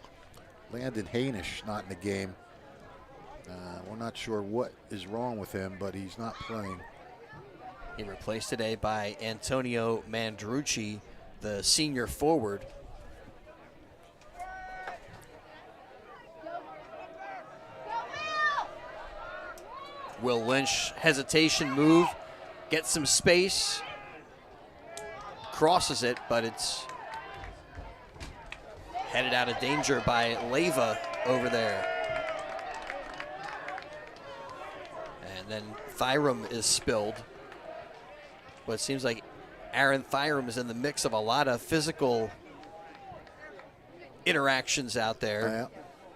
Landon Hainish, not in the game. We're not sure what is wrong with him, but he's not playing. He replaced today by Antonio Mandrucci, the senior forward. Will Lynch, hesitation move, gets some space, crosses it, but it's headed out of danger by Leva over there. And then Thyrum is spilled. But it seems like Aaron Thyrum is in the mix of a lot of physical interactions out there,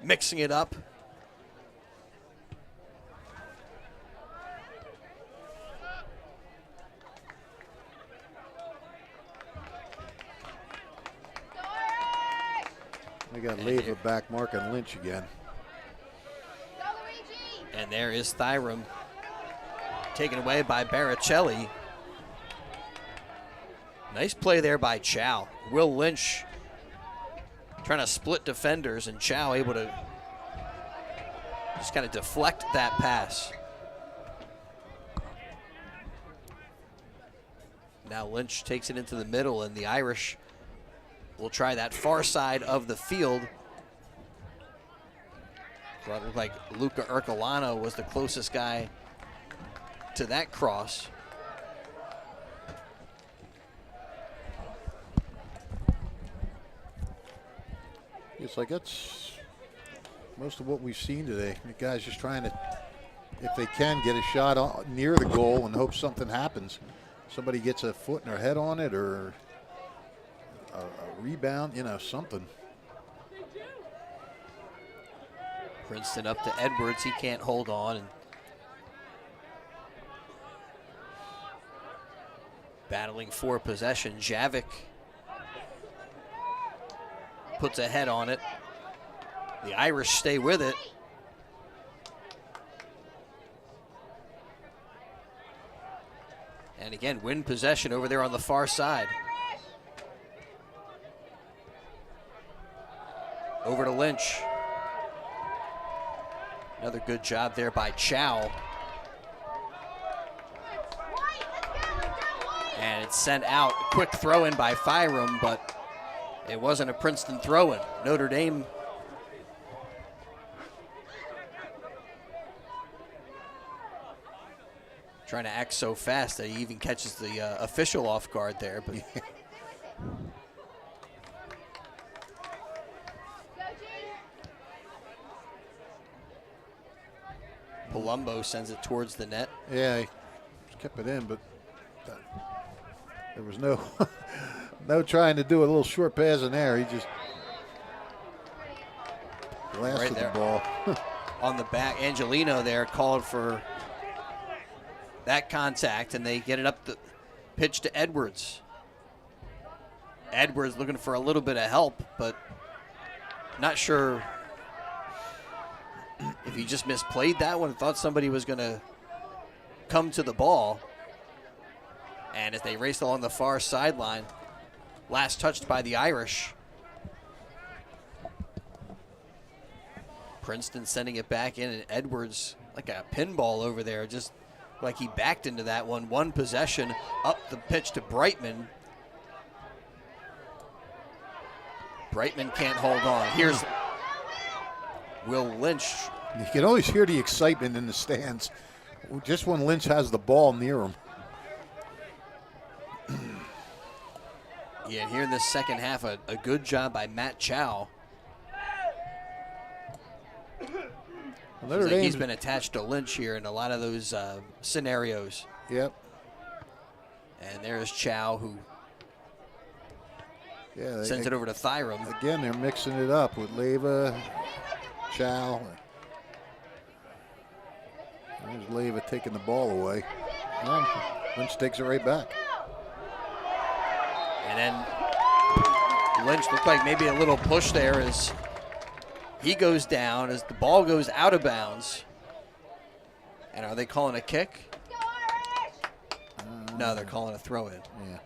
mixing it up. got Leva back marking Lynch again. And there is Thyrum taken away by Baricelli. Nice play there by Chow. Will Lynch trying to split defenders, and Chow able to just kind of deflect that pass. Now Lynch takes it into the middle, and the Irish will try that far side of the field. Well, it looked like Luca Ercolano was the closest guy to that cross. It's like that's most of what we've seen today. The guys just trying to, if they can, get a shot near the goal and hope something happens. Somebody gets a foot in their head on it, or a rebound, something. Princeton up to Edwards. He can't hold on. And battling for possession. Javik puts a head on it. The Irish stay with it. And again, win possession over there on the far side. Over to Lynch. Another good job there by Chow. And it's sent out. Quick throw in by Thyrum, but it wasn't a Princeton throw in. Notre Dame trying to act so fast that he even catches the official off guard there. But Palumbo sends it towards the net. Yeah, he kept it in, but there was no no trying to do a little short pass in there. He just blasted the ball. On the back, Angelino there called for that contact, and they get it up the pitch to Edwards. Edwards looking for a little bit of help, but not sure if he just misplayed that one. Thought somebody was going to come to the ball. And as they raced along the far sideline, last touched by the Irish. Princeton sending it back in, and Edwards like a pinball over there, just like he backed into that one. One possession up the pitch to Brightman. Brightman can't hold on. Here's Will Lynch. You can always hear the excitement in the stands just when Lynch has the ball near him. Yeah, and here in the second half, a good job by Matt Chow. Like he's been attached to Lynch here in a lot of those scenarios. Yep. And there's Chow, who sends it over to Thyrum. Again, they're mixing it up with Leva, Chow. There's Leva taking the ball away. And Lynch takes it right back. And then Lynch looked like maybe a little push there as he goes down, as the ball goes out of bounds. And are they calling a kick? No, they're calling a throw-in. Yeah.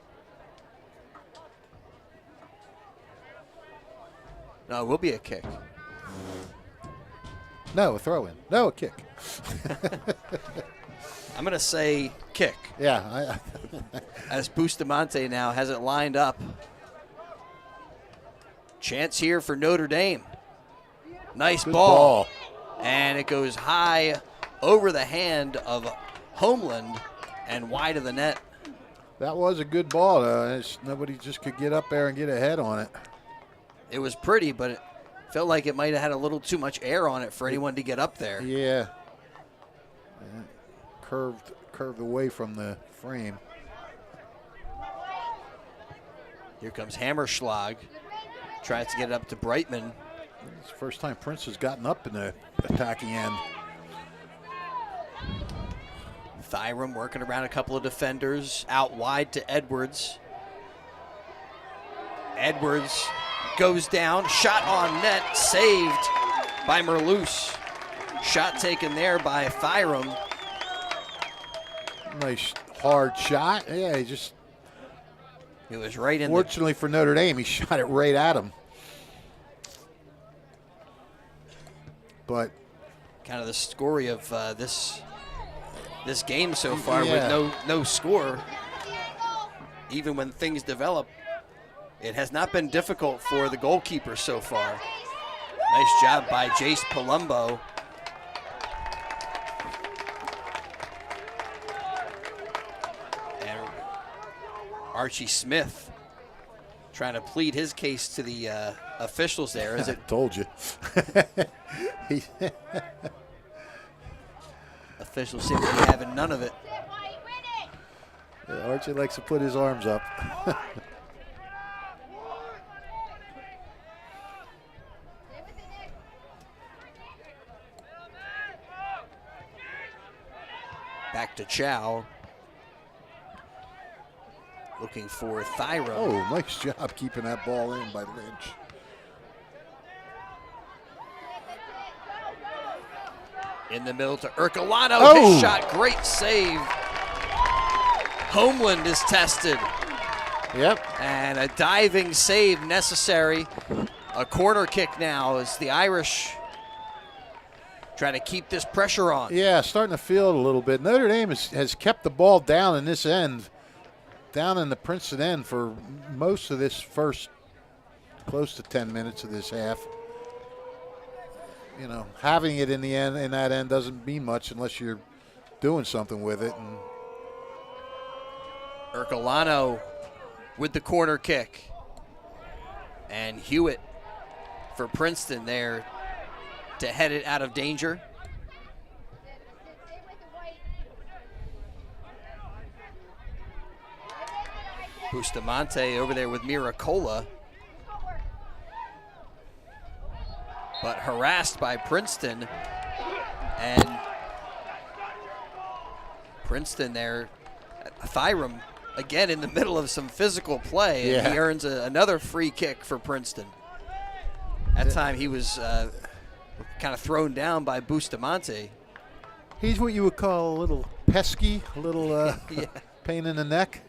No, it will be a kick. No, a throw-in. No, a kick. I'm going to say kick. Yeah. As Bustamante now has it lined up. Chance here for Notre Dame. Nice ball. And it goes high over the hand of Homeland and wide of the net. That was a good ball, though. Nobody just could get up there and get a head on it. It was pretty, but it felt like it might have had a little too much air on it for anyone to get up there. Yeah. Curved away from the frame. Here comes Hammerschlag. Tries to get it up to Brightman. It's the first time Prince has gotten up in the attacking end. Thyrum working around a couple of defenders. Out wide to Edwards. Edwards goes down, shot on net, saved by Merloose. Shot taken there by Thyrum. Nice hard shot. Yeah, he just. It was right in. Fortunately for Notre Dame, he shot it right at him. But kind of the story of this game so far, with no score. Even when things develop, it has not been difficult for the goalkeeper so far. Nice job by Jace Palumbo. And Archie Smith trying to plead his case to the officials there. Is it? Told you. Officials seem to be having none of it. Yeah, Archie likes to put his arms up. Back to Chow. Looking for Thyro. Oh, nice job keeping that ball in by Lynch. In the middle to Urcolano. Oh. His shot, great save. Homeland is tested. Yep. And a diving save necessary. A corner kick now as the Irish try to keep this pressure on. Yeah, starting to feel it a little bit. Notre Dame has kept the ball down in this end, down in the Princeton end for most of this first close to 10 minutes of this half. You know, having it in the end, in that end, doesn't mean much unless you're doing something with it. And Urcolano with the corner kick. And Hewitt for Princeton there to head it out of danger. Bustamante over there with Miracola. But harassed by Princeton. And Princeton there, Thyrum again in the middle of some physical play. And he earns another free kick for Princeton. That time he was kind of thrown down by Bustamante. he's what you would call a little pesky, a little pain in the neck.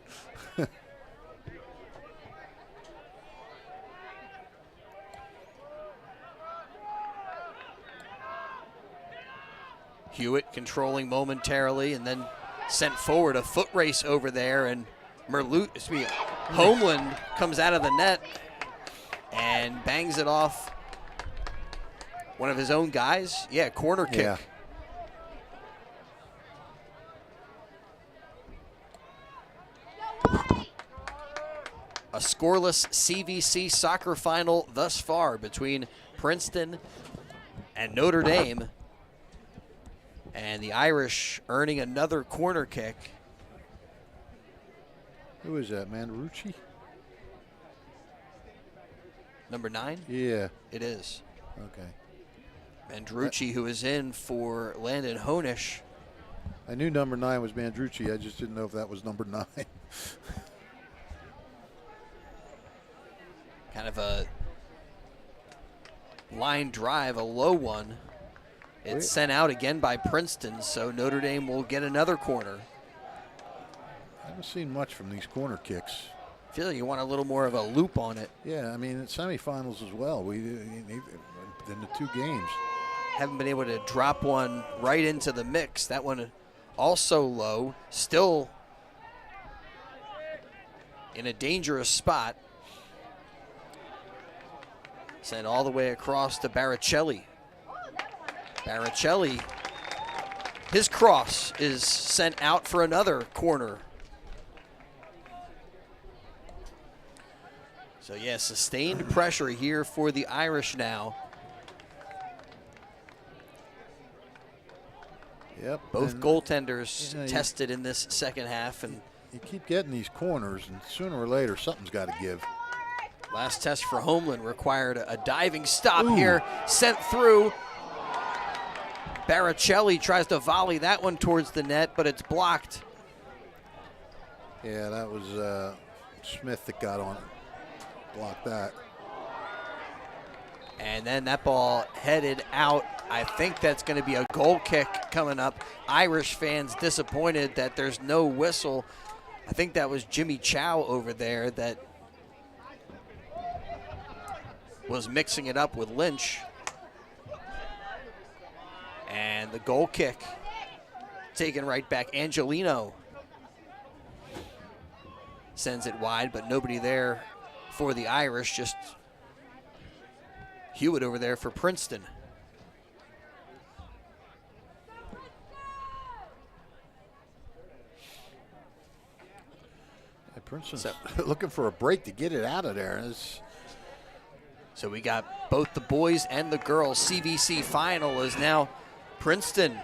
Hewitt controlling momentarily and then sent forward. A foot race over there, and Homeland comes out of the net and bangs it off one of his own guys. Yeah, corner kick. Yeah. A scoreless CVC soccer final thus far between Princeton and Notre Dame. And the Irish earning another corner kick. Who is that, man? Rucci? Number 9? Yeah. It is. Okay. Mandrucci, who is in for Landon Honish. I knew number 9 was Mandrucci. I just didn't know if that was number 9. Kind of a line drive, a low one. It's sent out again by Princeton, so Notre Dame will get another corner. I haven't seen much from these corner kicks. I feel like you want a little more of a loop on it. Yeah, I mean, in semifinals as well. In the 2 games. Haven't been able to drop one right into the mix. That one also low, still in a dangerous spot. Sent all the way across to Baricelli. Baricelli, his cross is sent out for another corner. So yeah, sustained pressure here for the Irish now. Yep. Both goaltenders tested in this second half, and you keep getting these corners, and sooner or later something's got to give. Last test for Homeland required a diving stop here, sent through. Baricelli tries to volley that one towards the net, but it's blocked. Yeah, that was Smith that got on it. Blocked that. And then that ball headed out. I think that's going to be a goal kick coming up. Irish fans disappointed that there's no whistle. I think that was Jimmy Chow over there that was mixing it up with Lynch. And the goal kick taken right back. Angelino sends it wide, but nobody there for the Irish. Just Hewitt over there for Princeton. Princeton's looking for a break to get it out of there. So we got both the boys and the girls. CVC final is now Princeton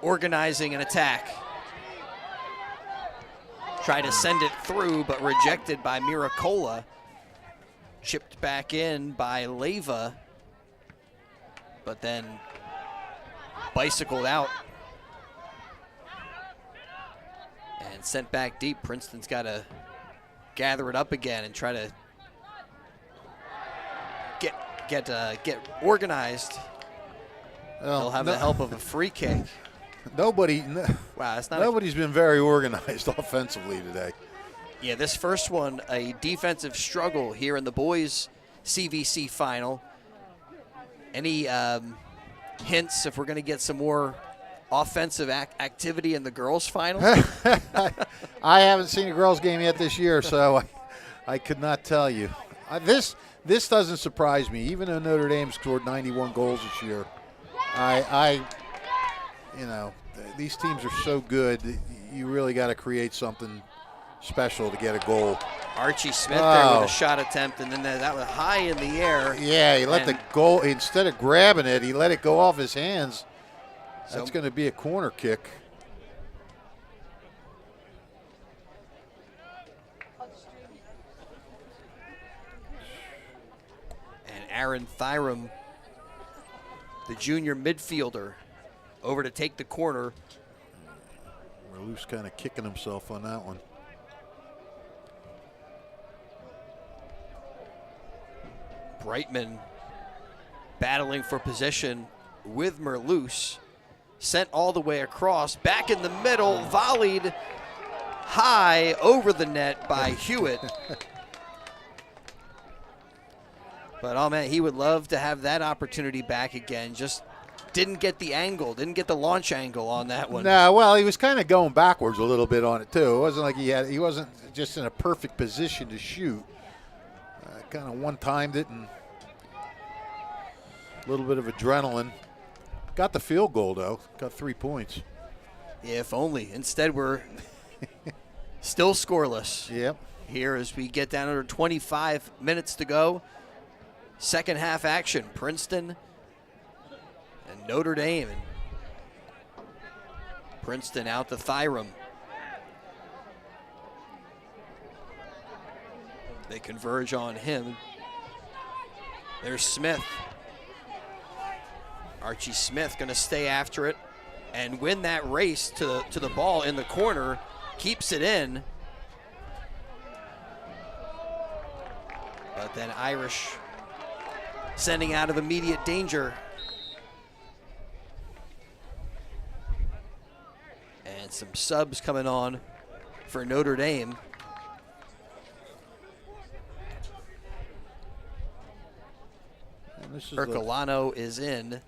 organizing an attack. Tried to send it through, but rejected by Miracola. Chipped back in by Leyva, but then bicycled out and sent back deep. Princeton's got to gather it up again and try to get organized. Well, they'll have the help of a free kick. Nobody's been very organized offensively today. Yeah, this first one, a defensive struggle here in the boys' CVC final. Any hints if we're going to get some more offensive activity in the girls' final? I haven't seen a girls' game yet this year, so I could not tell you. This doesn't surprise me, even though Notre Dame scored 91 goals this year. These teams are so good, you really got to create something special to get a goal. Archie Smith there with a shot attempt, and then that was high in the air. Yeah, he let the goal, instead of grabbing it, he let it go off his hands. That's going to be a corner kick. And Aaron Thyrum, the junior midfielder, over to take the corner. Merloose kind of kicking himself on that one. Brightman battling for position with Merloose. Sent all the way across, back in the middle, volleyed high over the net by Hewitt. But, oh, man, he would love to have that opportunity back again. Just didn't get the angle, didn't get the launch angle on that one. No, well, he was kind of going backwards a little bit on it, too. It wasn't like he wasn't just in a perfect position to shoot. Kind of one-timed it and a little bit of adrenaline. Got the field goal, though. Got 3 points. If only. Instead, we're still scoreless. Yep. Here as we get down under 25 minutes to go. Second half action. Princeton and Notre Dame. And Princeton out to Thyrum. They converge on him. There's Smith. Archie Smith going to stay after it and win that race to the ball in the corner. Keeps it in. But then Irish sending out of immediate danger. And some subs coming on for Notre Dame. Ercolano is in.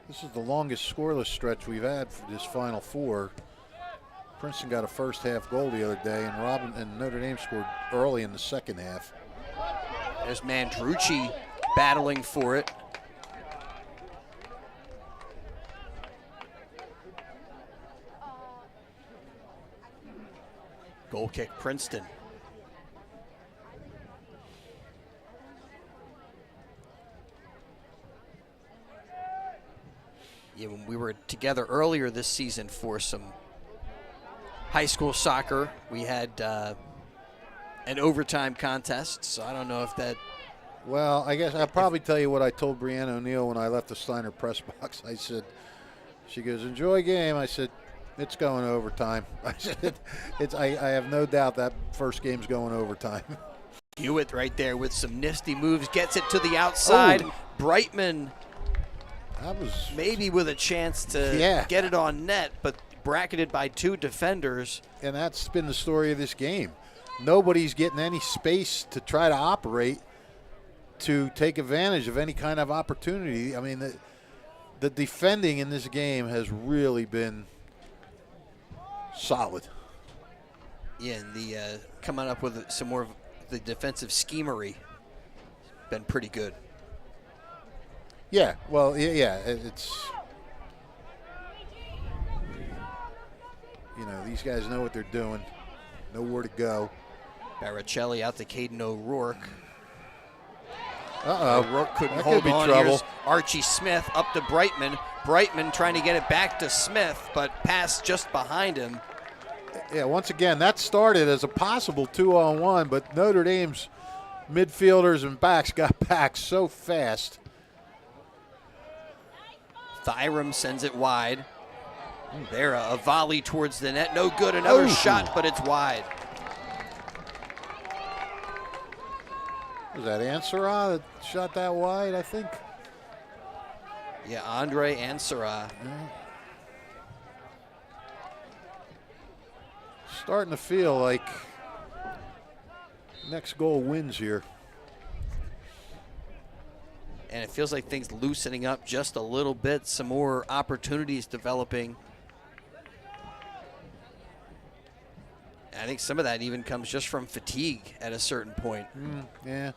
This is the longest scoreless stretch we've had for this Final Four. Princeton got a first half goal the other day, and Notre Dame scored early in the second half. There's Mandrucci battling for it. Goal kick, Princeton. Yeah, when we were together earlier this season for some high school soccer, we had an overtime contest, so I don't know if that... Well, I guess I'll probably tell you what I told Brianna O'Neill when I left the Steiner press box. I said, she goes, enjoy game. I said, It's going overtime. I have no doubt that first game's going overtime. Hewitt right there with some nifty moves, gets it to the outside. Oh. Brightman That was maybe with a chance to get it on net, but bracketed by 2 defenders. And that's been the story of this game. Nobody's getting any space to try to operate to take advantage of any kind of opportunity. I mean, the defending in this game has really been solid. Yeah, and the coming up with some more of the defensive schemery been pretty good. Yeah, well, yeah, it's, you know, these guys know what they're doing, know where to go. Baricelli out to Caden O'Rourke. O'Rourke couldn't hold on. Here's Archie Smith up to Brightman. Brightman trying to get it back to Smith, but passed just behind him. Yeah, once again, that started as a possible 2-on-1, but Notre Dame's midfielders and backs got back so fast. Thyram sends it wide. There, a volley towards the net. No good. Another shot, but it's wide. Was that Ansara that shot that wide, I think? Yeah, Andre Ansara. Starting to feel like next goal wins here. And it feels like things loosening up just a little bit. Some more opportunities developing. I think some of that even comes just from fatigue at a certain point. Yeah.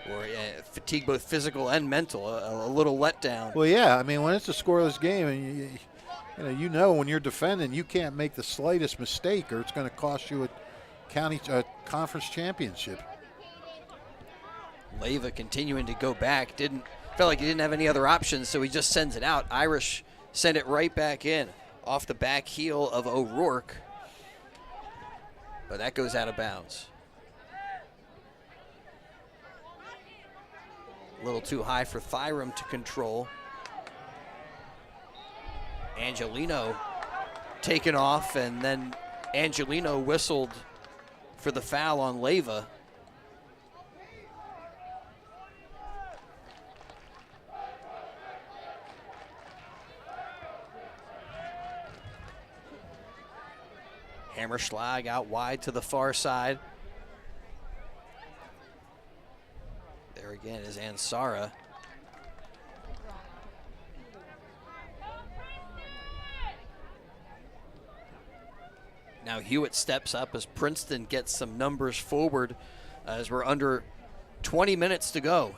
Or fatigue, both physical and mental, a little letdown. Well, yeah. I mean, when it's a scoreless game, and you know when you're defending, you can't make the slightest mistake, or it's going to cost you a conference championship. Leyva continuing to go back. Felt like he didn't have any other options, so he just sends it out. Irish send it right back in off the back heel of O'Rourke. But that goes out of bounds. A little too high for Thyram to control. Angelino taken off, and then Angelino whistled for the foul on Leyva. Hammerschlag out wide to the far side. There again is Ansara. Now Hewitt steps up as Princeton gets some numbers forward as we're under 20 minutes to go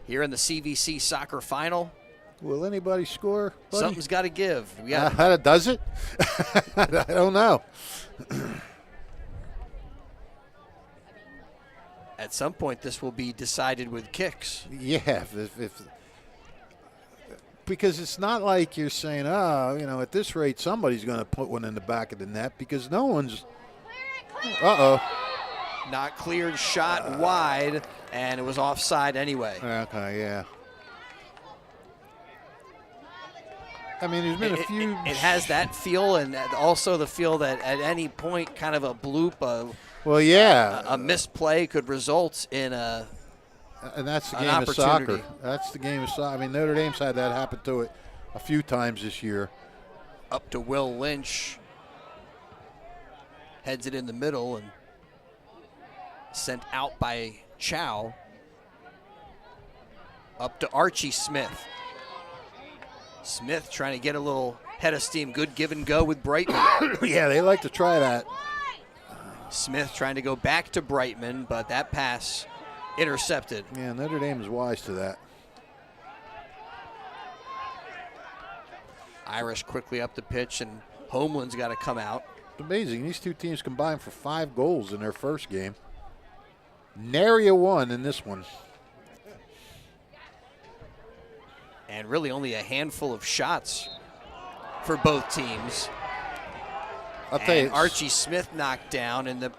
here in the CVC soccer final. Will anybody score, buddy? Something's got to give. Does it? I don't know. At some point, this will be decided with kicks. Yeah, because it's not like you're saying, at this rate, somebody's going to put one in the back of the net, because no one's. Not cleared, shot wide, and it was offside anyway. Okay, yeah. I mean, there's been a few. It has that feel, and also the feel that at any point, kind of a bloop, a misplay could result in a. And that's the game of soccer. That's the game of soccer. I mean, Notre Dame's had that happen to it a few times this year. Up to Will Lynch. Heads it in the middle and sent out by Chow. Up to Archie Smith. Smith trying to get a little head of steam. Good give and go with Brightman. Yeah, they like to try that. Smith trying to go back to Brightman, but that pass intercepted. Yeah, Notre Dame is wise to that. Irish quickly up the pitch, and Homeland's got to come out. It's amazing. These two teams combined for 5 goals in their first game. Nary a one in this one. And really only a handful of shots for both teams. I'll tell you, Archie Smith knocked down, and the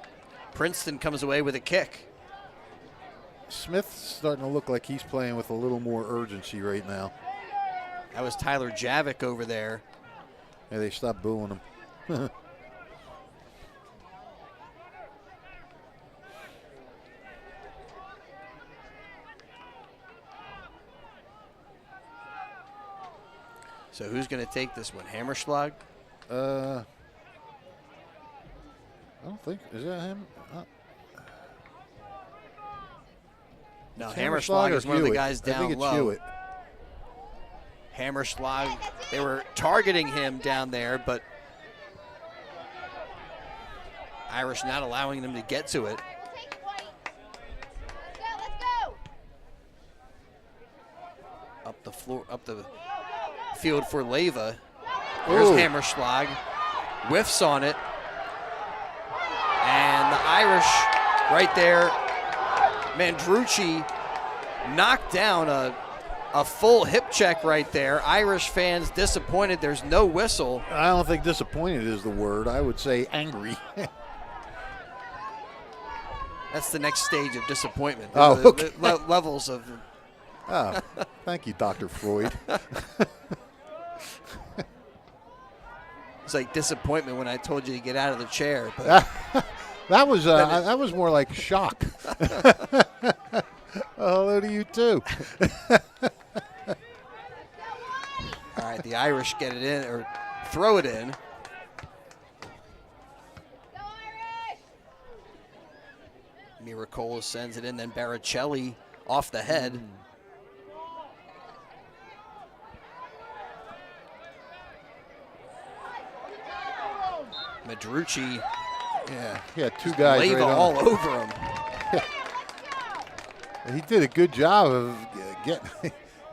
Princeton comes away with a kick. Smith's starting to look like he's playing with a little more urgency right now. That was Tyler Javik over there. Yeah, they stopped booing him. So who's going to take this one? Hammerschlag? I don't think, is that him? No, It's Hammerschlag or is one of the Hewitt. guys down I think it's low. Hewitt. Hammerschlag, they were targeting him down there, but Irish not allowing them to get to it. Up the floor, up the field for Leyva. Here's Ooh. Hammerschlag, whiffs on it, and the Irish right there. Mandrucci knocked down a full hip check right there. Irish fans disappointed. There's no whistle. I don't think disappointed is the word. I would say angry. That's the next stage of disappointment. Oh, The okay. levels of. Oh, thank you, Dr. Freud. It's like disappointment when I told you to get out of the chair. But that was more like shock. Hello to you too. all right, the Irish get it in or throw it in. Miracola sends it in, then Baricelli off the head. Madrucci, Yeah, he had two guys Leyva right on. all over him. He did a good job of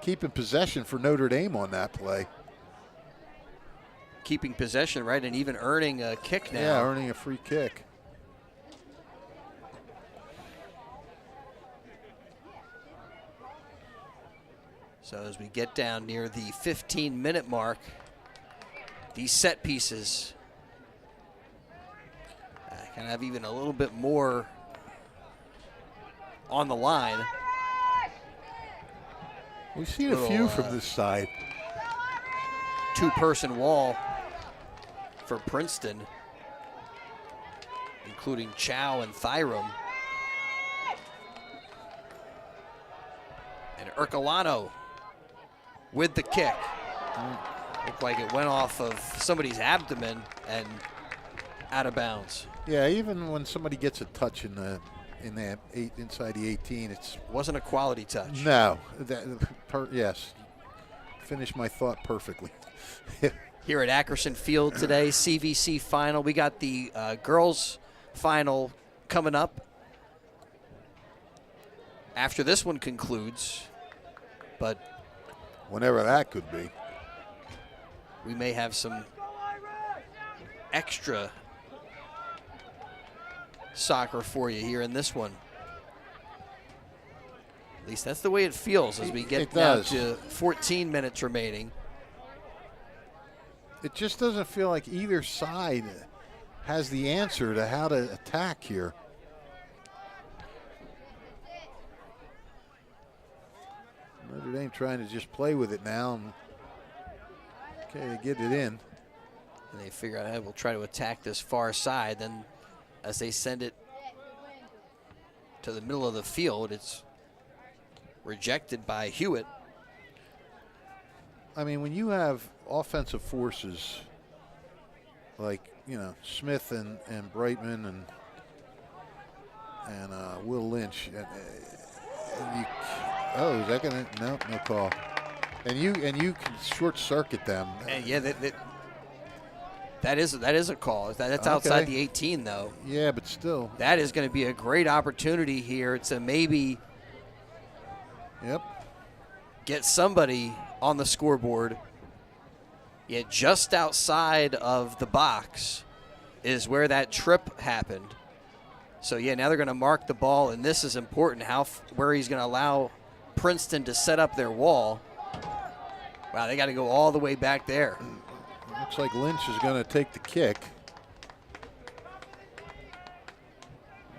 keeping possession for Notre Dame on that play. Keeping possession, right, and even earning a kick now. Yeah, earning a free kick. So as we get down near the 15-minute mark, these set pieces can have even a little bit more on the line. We've seen a few from this side. Two-person wall for Princeton, including Chow and Thyrum. And Ercolano with the kick. Looked like it went off of somebody's abdomen and out of bounds. Yeah, even when somebody gets a touch inside the 18, it's Wasn't a quality touch. no. Yes, finish my thought perfectly. Here at Ackerson Field today, CVC final. We got the girls final coming up after this one concludes, but Whenever that could be. we may have some extra soccer for you here in this one. At least that's the way it feels as we get It down does. to 14 minutes remaining. It just doesn't feel like either side has the answer to how to attack here. Notre Dame trying to just play with it now. And okay, they get it in. And they figure out, hey, we'll try to attack this far side. Then as they send it to the middle of the field, it's rejected by Hewitt. I mean, when you have offensive forces like, Smith and Brightman and Will Lynch, and you, is that gonna? No call. And you can short circuit them. And yeah, that is a call. That's outside the 18 though. Yeah, but still. That is going to be a great opportunity here to maybe get somebody on the scoreboard. Yeah, just outside of the box is where that trip happened. So yeah, now they're going to mark the ball, and this is important. Where he's going to allow Princeton to set up their wall. Wow, they got to go all the way back there. Looks like Lynch is going to take the kick.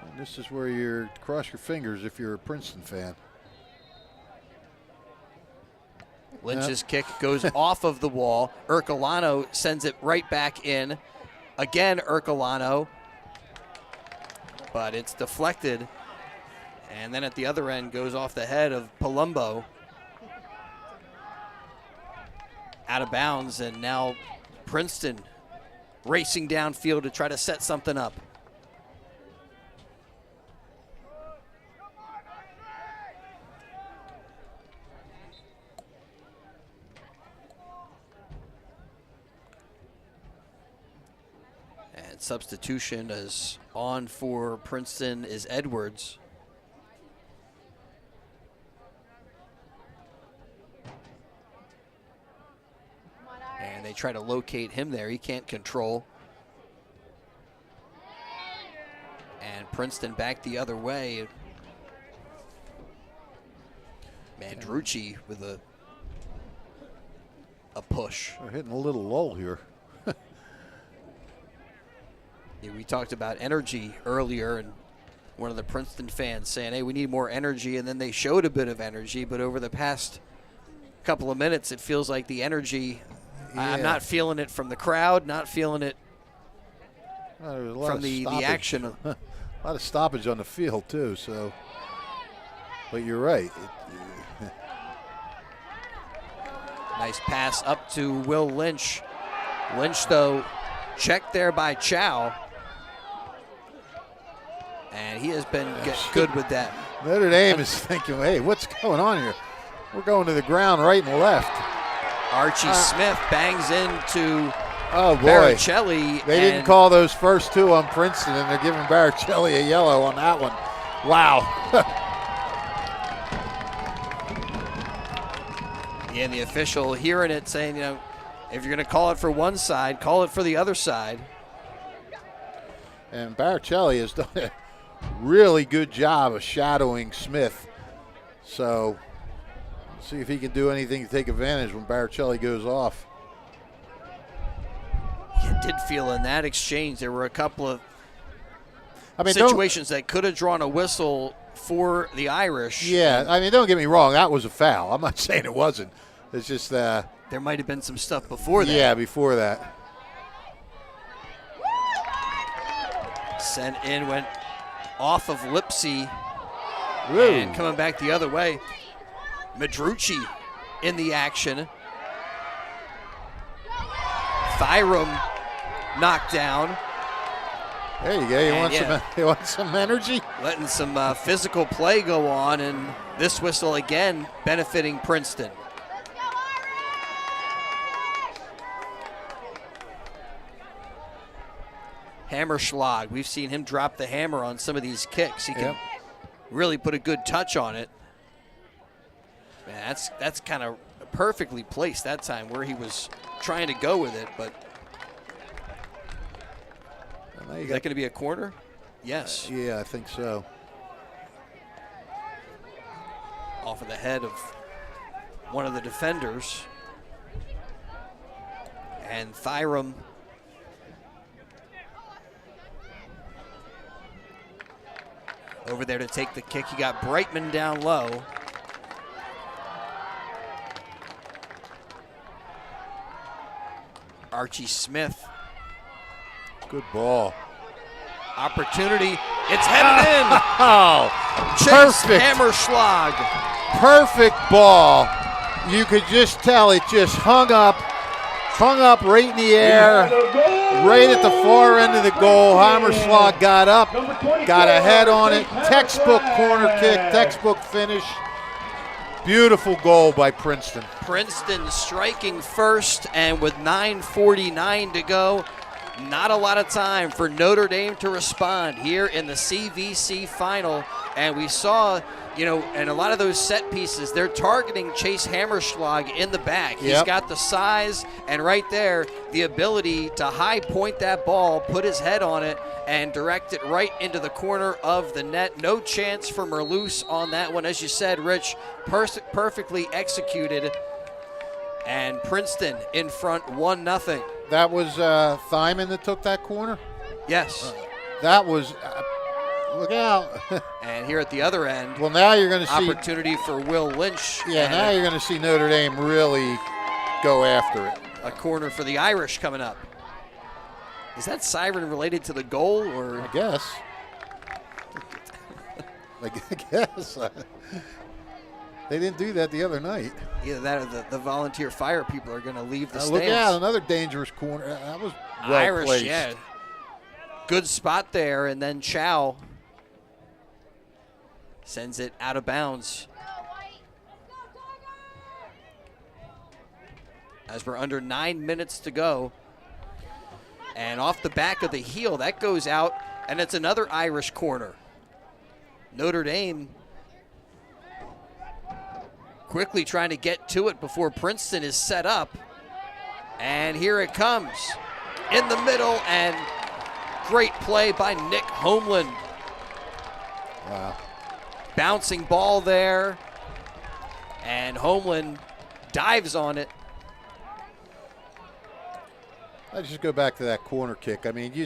And this is where you cross your fingers if you're a Princeton fan. Lynch's kick goes off of the wall. Ercolano sends it right back in. Again, Ercolano. But it's deflected. And then at the other end goes off the head of Palumbo. Out of bounds, and now Princeton racing downfield to try to set something up. And substitution is on for Princeton is Edwards. And they try to locate him there. He can't control. And Princeton back the other way. Mandrucci with a push. We're hitting a little lull here. Yeah, we talked about energy earlier, and one of the Princeton fans saying, hey, we need more energy, and then they showed a bit of energy, but over the past couple of minutes, it feels like the energy, I'm not feeling it from the crowd, not feeling it from the action. A lot of stoppage on the field, too, so. But you're right. Nice pass up to Will Lynch. Lynch, though, checked there by Chow. And he has been good with that. Notre Dame is thinking, hey, what's going on here? We're going to the ground right and left. Archie Smith bangs into Boy. Baricelli. They didn't call those first two on Princeton, and they're giving Baricelli a yellow on that one. Wow. Yeah, and the official hearing it saying, you know, if you're going to call it for one side, call it for the other side. And Baricelli has done a really good job of shadowing Smith. So see if he can do anything to take advantage when Baricelli goes off. You did feel in that exchange there were a couple of I mean, situations that could have drawn a whistle for the Irish. Yeah, I mean, don't get me wrong. That was a foul. I'm not saying it wasn't. It's just there might have been some stuff before that. Yeah, before that. Sent in, went off of Lipsy. Woo. And coming back the other way. Madrucci in the action. Thyrum knocked down. There you go. You want some energy? Letting some physical play go on, and this whistle again benefiting Princeton. Hammerschlag. We've seen him drop the hammer on some of these kicks. He can really put a good touch on it. Man, that's kind of perfectly placed that time where he was trying to go with it, but is that going to be a corner? Yes. Yeah, I think so. Off of the head of one of the defenders. And Thyrum over there to take the kick. He got Brightman down low. Archie Smith. Good ball. Opportunity. It's headed in. Oh, Chase perfect. Hammerschlag. Perfect ball. You could just tell it just hung up right in the air, right at the far end of the goal. Hammerschlag got up, got a head on it. Textbook corner kick, textbook finish. Beautiful goal by Princeton. Princeton striking first, and with 9:49 to go, not a lot of time for Notre Dame to respond here in the CVC final. And we saw, you know, and a lot of those set pieces, they're targeting Chase Hammerschlag in the back. He's got the size, and right there, the ability to high point that ball, put his head on it, and direct it right into the corner of the net. No chance for Merloose on that one. As you said, Rich, perfectly executed. And Princeton in front 1-0. That was Thyman that took that corner? Yes. That was Look out. And here at the other end, Well, now you're going to see. opportunity for Will Lynch. Yeah, and now you're going to see Notre Dame really go after it. a corner for the Irish coming up. Is that siren related to the goal, or? I guess. I guess. They didn't do that the other night. Either that or the volunteer fire people are going to leave the stands. Look out, another dangerous corner. That was well Irish, placed. yeah. Good spot there, and then Chow sends it out of bounds. As we're under 9 minutes to go. And off the back of the heel, that goes out, and it's another Irish corner. Notre Dame quickly trying to get to it before Princeton is set up. And here it comes. In the middle, and great play by Nick Homeland. Wow. Bouncing ball there. And Homeland dives on it. I just go back to that corner kick. I mean, you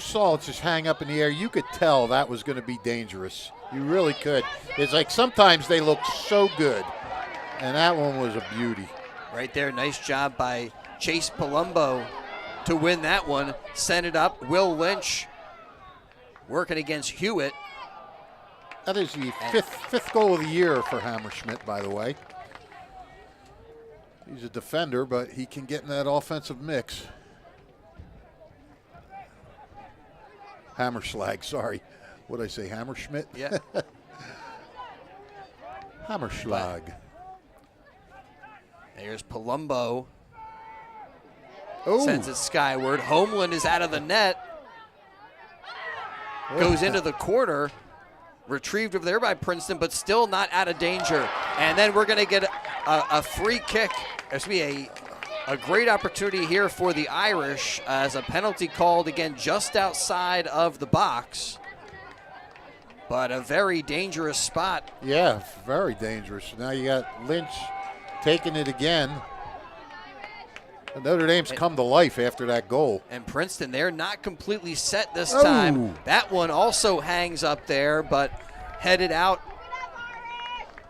saw it just hang up in the air. You could tell that was going to be dangerous. You really could. It's like sometimes they look so good, and that one was a beauty. Right there, nice job by Chase Palumbo to win that one. Send it up. Will Lynch working against Hewitt. That is the fifth goal of the year for Hammerschmidt, by the way. He's a defender, but he can get in that offensive mix. Hammerschlag, sorry. What did I say, Hammerschmidt? Yeah. Hammerschlag. There's Palumbo. Oh. Sends it skyward. Homeland is out of the net. Goes into the corner. Retrieved over there by Princeton, but still not out of danger. And then we're going to get a free kick. There's going to be a great opportunity here for the Irish as a penalty called again just outside of the box. But a very dangerous spot. Yeah, very dangerous. Now you got Lynch taking it again. And Notre Dame's come to life after that goal. And Princeton, they're not completely set this time. That one also hangs up there, but headed out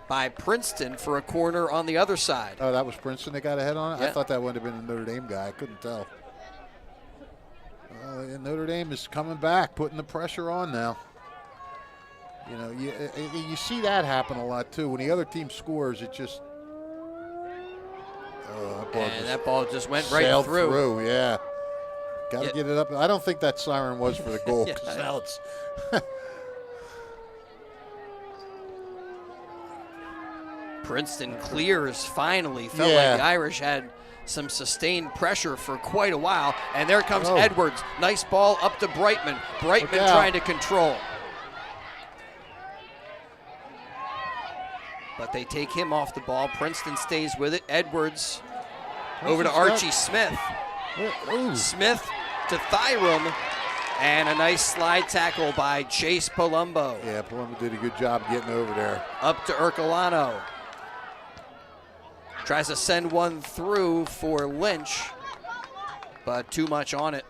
by Princeton for a corner on the other side. Oh, that was Princeton that got ahead on it? Yeah. I thought that would have been a Notre Dame guy. I couldn't tell. And Notre Dame is coming back, putting the pressure on now. You know, you see that happen a lot, too. When the other team scores, it just... that ball just went right sailed through. Yeah. Got to get it up. I don't think that siren was for the goal. Yeah. 'Cause now it's... Princeton clears finally. Felt like the Irish had some sustained pressure for quite a while. And there comes Edwards. Nice ball up to Brightman. Brightman trying to control. But they take him off the ball. Princeton stays with it. Edwards over to Archie Smith. Smith to Thyrum. And a nice slide tackle by Chase Palumbo. Yeah, Palumbo did a good job getting over there. Up to Ercolano. Tries to send one through for Lynch, but too much on it.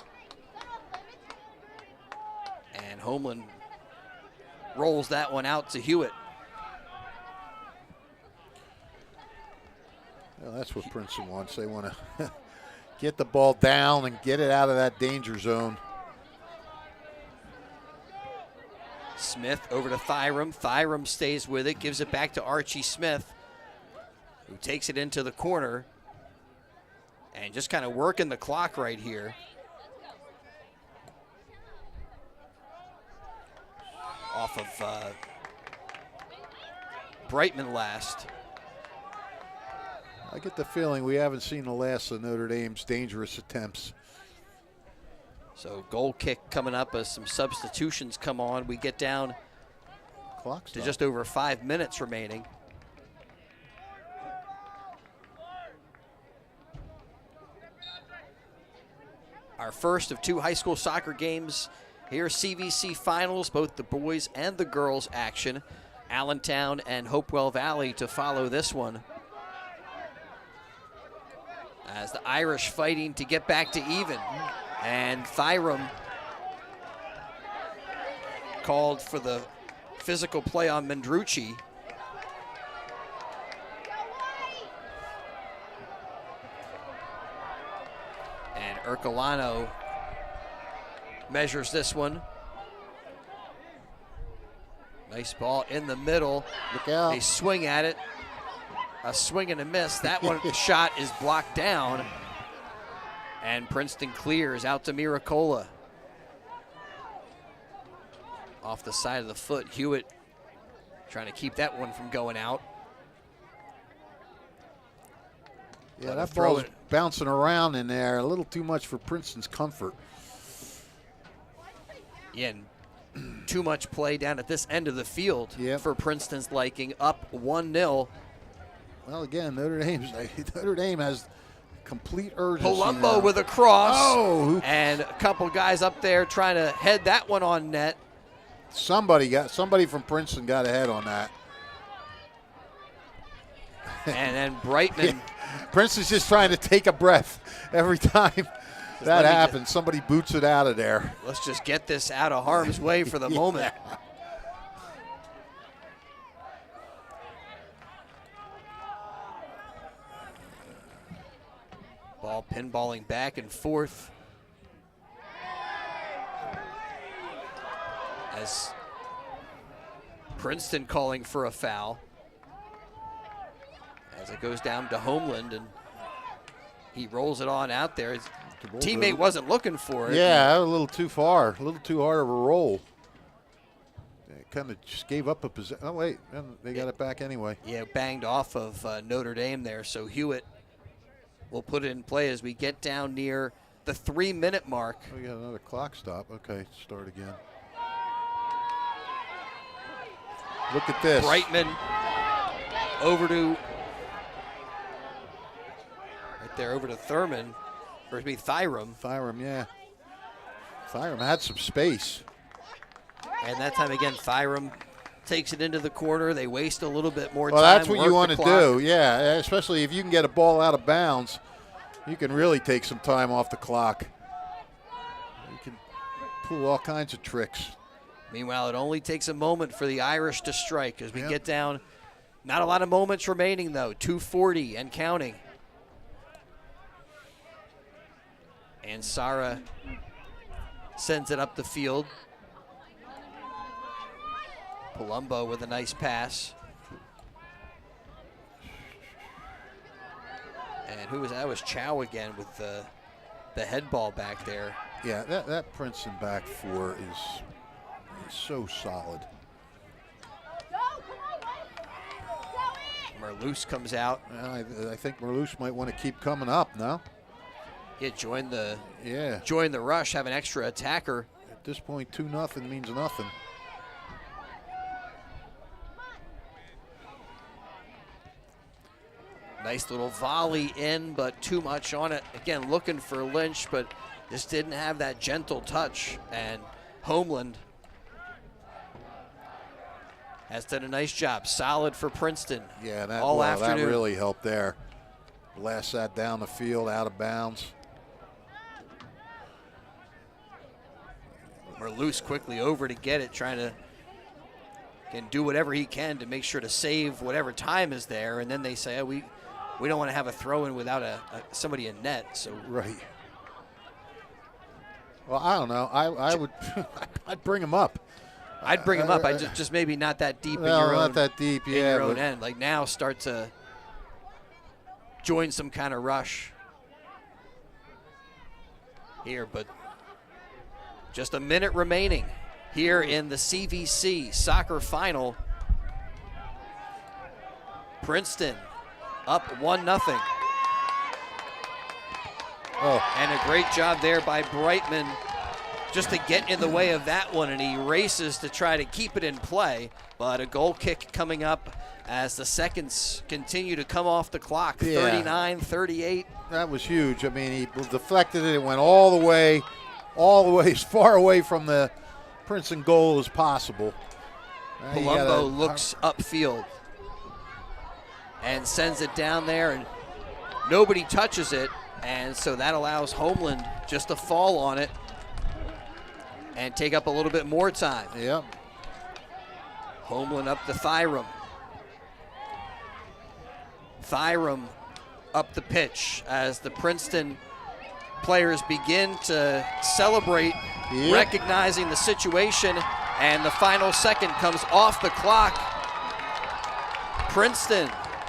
And Homeland rolls that one out to Hewitt. Well, that's what Princeton wants. They want to get the ball down and get it out of that danger zone. Smith over to Thyrum. Thyrum stays with it, gives it back to Archie Smith, who takes it into the corner and just kind of working the clock right here. Off of Brightman last. I get the feeling we haven't seen the last of Notre Dame's dangerous attempts. So goal kick coming up as some substitutions come on. We get down to just over 5 minutes remaining. Our first of 2 high school soccer games here, CVC finals, both the boys and the girls action. Allentown and Hopewell Valley to follow this one. As the Irish fighting to get back to even. And Thyrum called for the physical play on Mendrucci. And Ercolano measures this one. Nice ball in the middle. Look out. They swing at it. A swing and a miss. That one shot is blocked down. And Princeton clears out to Miracola. Off the side of the foot. Hewitt trying to keep that one from going out. Yeah, that ball's bouncing around in there. A little too much for Princeton's comfort. Yeah, and too much play down at this end of the field for Princeton's liking. Up 1-0. Well, again, Notre Dame has complete urgency. Palumbo now. with a cross. Oh, and a couple guys up there trying to head that one on net. Somebody from Princeton got ahead on that. And then Brightman. Princeton's just trying to take a breath every time that happens. Somebody boots it out of there. Let's just get this out of harm's way for the moment. Ball pinballing back and forth. As Princeton calling for a foul. As it goes down to Homeland, and he rolls it on out there. His teammate wasn't looking for it. Yeah, a little too far, a little too hard of a roll. It kind of just gave up a possession. Oh, wait, they got it back anyway. Yeah, banged off of Notre Dame there, so Hewitt will put it in play as we get down near the 3-minute mark. We got another clock stop. Okay, start again. Look at this. Brightman over to over to Thurman, or it'd be Thyrum. Thyrum, yeah. Thyrum had some space. And that time again, Thyrum takes it into the corner. They waste a little bit more time. Well, that's what you want to do, yeah. Especially if you can get a ball out of bounds, you can really take some time off the clock. You can pull all kinds of tricks. Meanwhile, it only takes a moment for the Irish to strike as we get down. Not a lot of moments remaining, though. 2:40 and counting. And Sara sends it up the field. Palumbo with a nice pass. And who was that? Was Chow again with the head ball back there. Yeah, that Princeton back four is so solid. Merloose comes out. Well, I think Merloose might want to keep coming up now. Yeah, join the rush, have an extra attacker. At this point, 2-0 means nothing. Nice little volley in, but too much on it. Again, looking for Lynch, but just didn't have that gentle touch. And Homeland has done a nice job. Solid for Princeton. Yeah, afternoon. That really helped there. Blast that down the field, out of bounds. Merloose quickly over to get it, trying to do whatever he can to make sure to save whatever time is there. And then they say, oh, we don't want to have a throw-in without somebody in net. So right. Well, I don't know. I would I'd bring him up. I'd bring him up. I just maybe not that deep in your own. Not that deep, in your own end. Like now, start to join some kind of rush here, but just a minute remaining here in the CVC soccer final. Princeton up 1-0. Oh. And a great job there by Brightman just to get in the way of that one, and he races to try to keep it in play, but a goal kick coming up as the seconds continue to come off the clock. 39-38. That was huge. I mean, he deflected it. It went all the way as far away from the Princeton goal as possible. Palumbo looks upfield and sends it down there, and nobody touches it, and so that allows Homeland just to fall on it. and take up a little bit more time. Yep. Homeland up to Thyrum. Thyrum up the pitch as the Princeton players begin to celebrate, recognizing the situation, and the final second comes off the clock. Princeton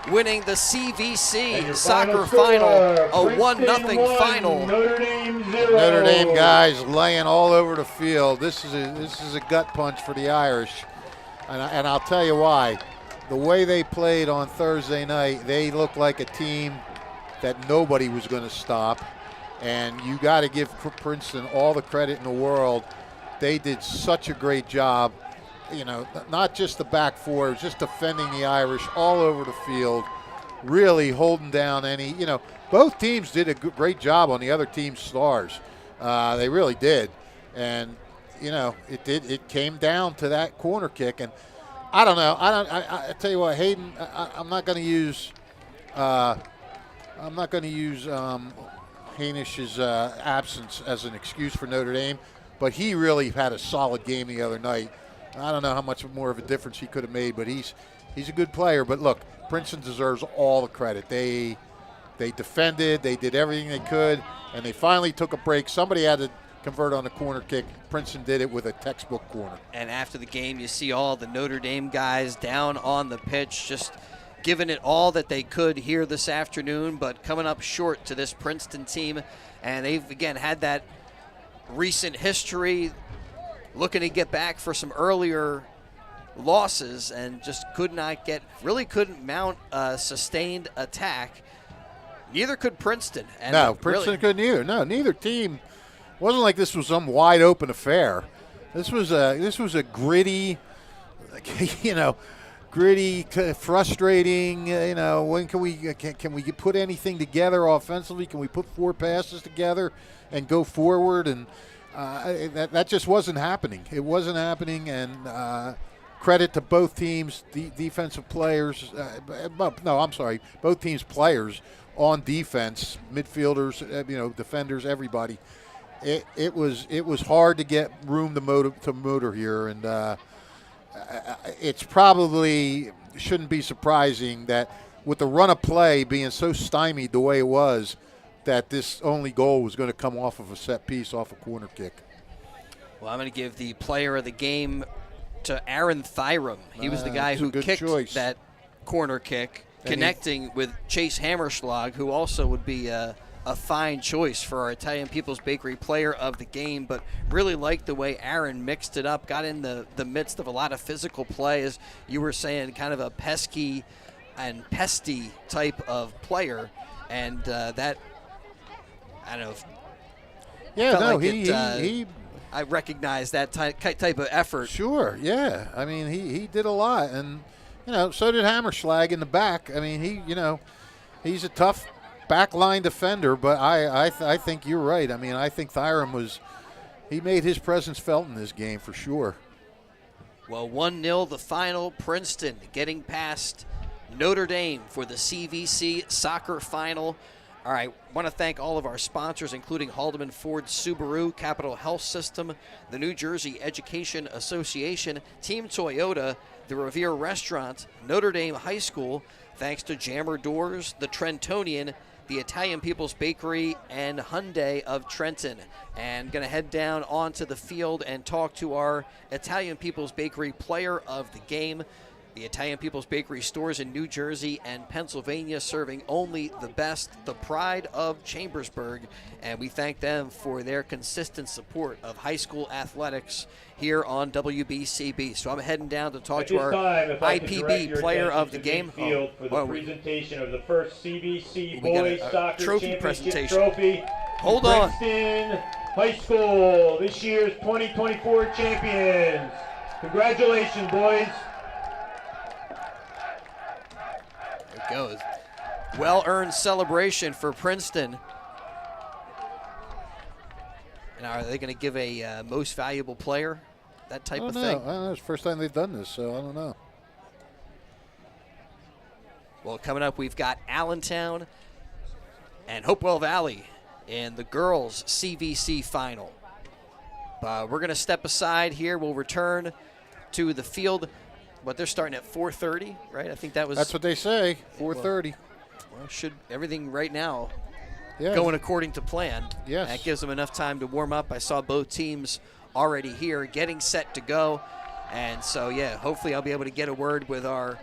winning the CVC soccer final, a 1-0 final. Notre Dame 0. Notre Dame guys laying all over the field. This is a gut punch for the Irish, and I'll tell you why. The way they played on Thursday night, they looked like a team that nobody was going to stop, and you got to give Princeton all the credit in the world. They did such a great job. You know, not just the back four, it was just defending the Irish all over the field, really holding down any, both teams did a great job on the other team's stars. They really did. And, it came down to that corner kick. And I don't know. I tell you what, Hayden, I'm not going to use Hanish's absence as an excuse for Notre Dame, but he really had a solid game the other night. I don't know how much more of a difference he could have made, but he's a good player. But look, Princeton deserves all the credit. They defended, they did everything they could, and they finally took a break. Somebody had to convert on a corner kick. Princeton did it with a textbook corner. And after the game, you see all the Notre Dame guys down on the pitch, just giving it all that they could here this afternoon, but coming up short to this Princeton team. And they've, again, had that recent history, looking to get back for some earlier losses, and just couldn't mount a sustained attack. Neither could Princeton. And no, Princeton couldn't either. No, neither team. It wasn't like this was some wide open affair. This was a gritty, frustrating. When can we put anything together offensively? Can we put 4 passes together and go forward? And that just wasn't happening. It wasn't happening, and credit to both teams, defensive players. Both teams' players on defense, midfielders, defenders, everybody. It was hard to get room to motor here, and it's probably shouldn't be surprising that with the run of play being so stymied the way it was, that this only goal was going to come off of a set piece, off a corner kick. Well, I'm going to give the player of the game to Aaron Thyrum. He was the guy who kicked that corner kick, connecting with Chase Hammerschlag, who also would be a fine choice for our Italian People's Bakery player of the game. But really liked the way Aaron mixed it up, got in the midst of a lot of physical play, as you were saying, kind of a pesky and pesty type of player. And that, I don't know. Yeah, no, he I recognize that type of effort. Sure, yeah. I mean, he did a lot, and so did Hammerschlag in the back. I mean, he's a tough backline defender, but I think you're right. I mean, I think Thyrum he made his presence felt in this game for sure. Well, 1-0 the final. Princeton getting past Notre Dame for the CVC soccer final. All right, want to thank all of our sponsors, including Haldeman Ford Subaru, Capital Health System, the New Jersey Education Association, Team Toyota, the Revere Restaurant, Notre Dame High School, thanks to Jammer Doors, the Trentonian, the Italian People's Bakery, and Hyundai of Trenton. And going to head down onto the field and talk to our Italian People's Bakery player of the game. The Italian People's Bakery stores in New Jersey and Pennsylvania, serving only the best, the pride of Chambersburg. And we thank them for their consistent support of high school athletics here on WBCB. So I'm heading down to talk to our IPB player of the game. For the presentation of the first CVC Boys Soccer trophy Championship presentation. trophy. Hold on. Princeton High School, this year's 2024 champions. Congratulations, boys. Goes. Well-earned celebration for Princeton. And are they going to give a most valuable player, that type of thing? I don't know. It's the first time they've done this, so I don't know. Well, coming up, we've got Allentown and Hopewell Valley in the girls' CVC final. We're going to step aside here. We'll return to the field. But they're starting at 4:30, right? I think that's what they say, 4:30. Well, should everything right now Yeah. going according to plan. Yes. That gives them enough time to warm up. I saw both teams already here getting set to go. And so, yeah, hopefully I'll be able to get a word with our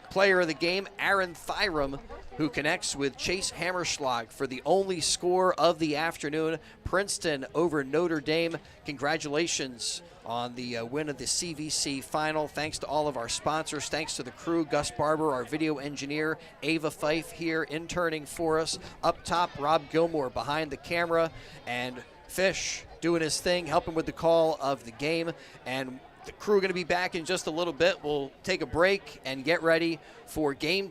player of the game, Aaron Thyrum, who connects with Chase Hammerschlag for the only score of the afternoon. Princeton over Notre Dame. Congratulations on the win of the CVC final. Thanks to all of our sponsors. Thanks to the crew, Gus Barber, our video engineer, Ava Fife here interning for us. Up top, Rob Gilmore behind the camera, and Fish doing his thing, helping with the call of the game. And the crew going to be back in just a little bit. We'll take a break and get ready for game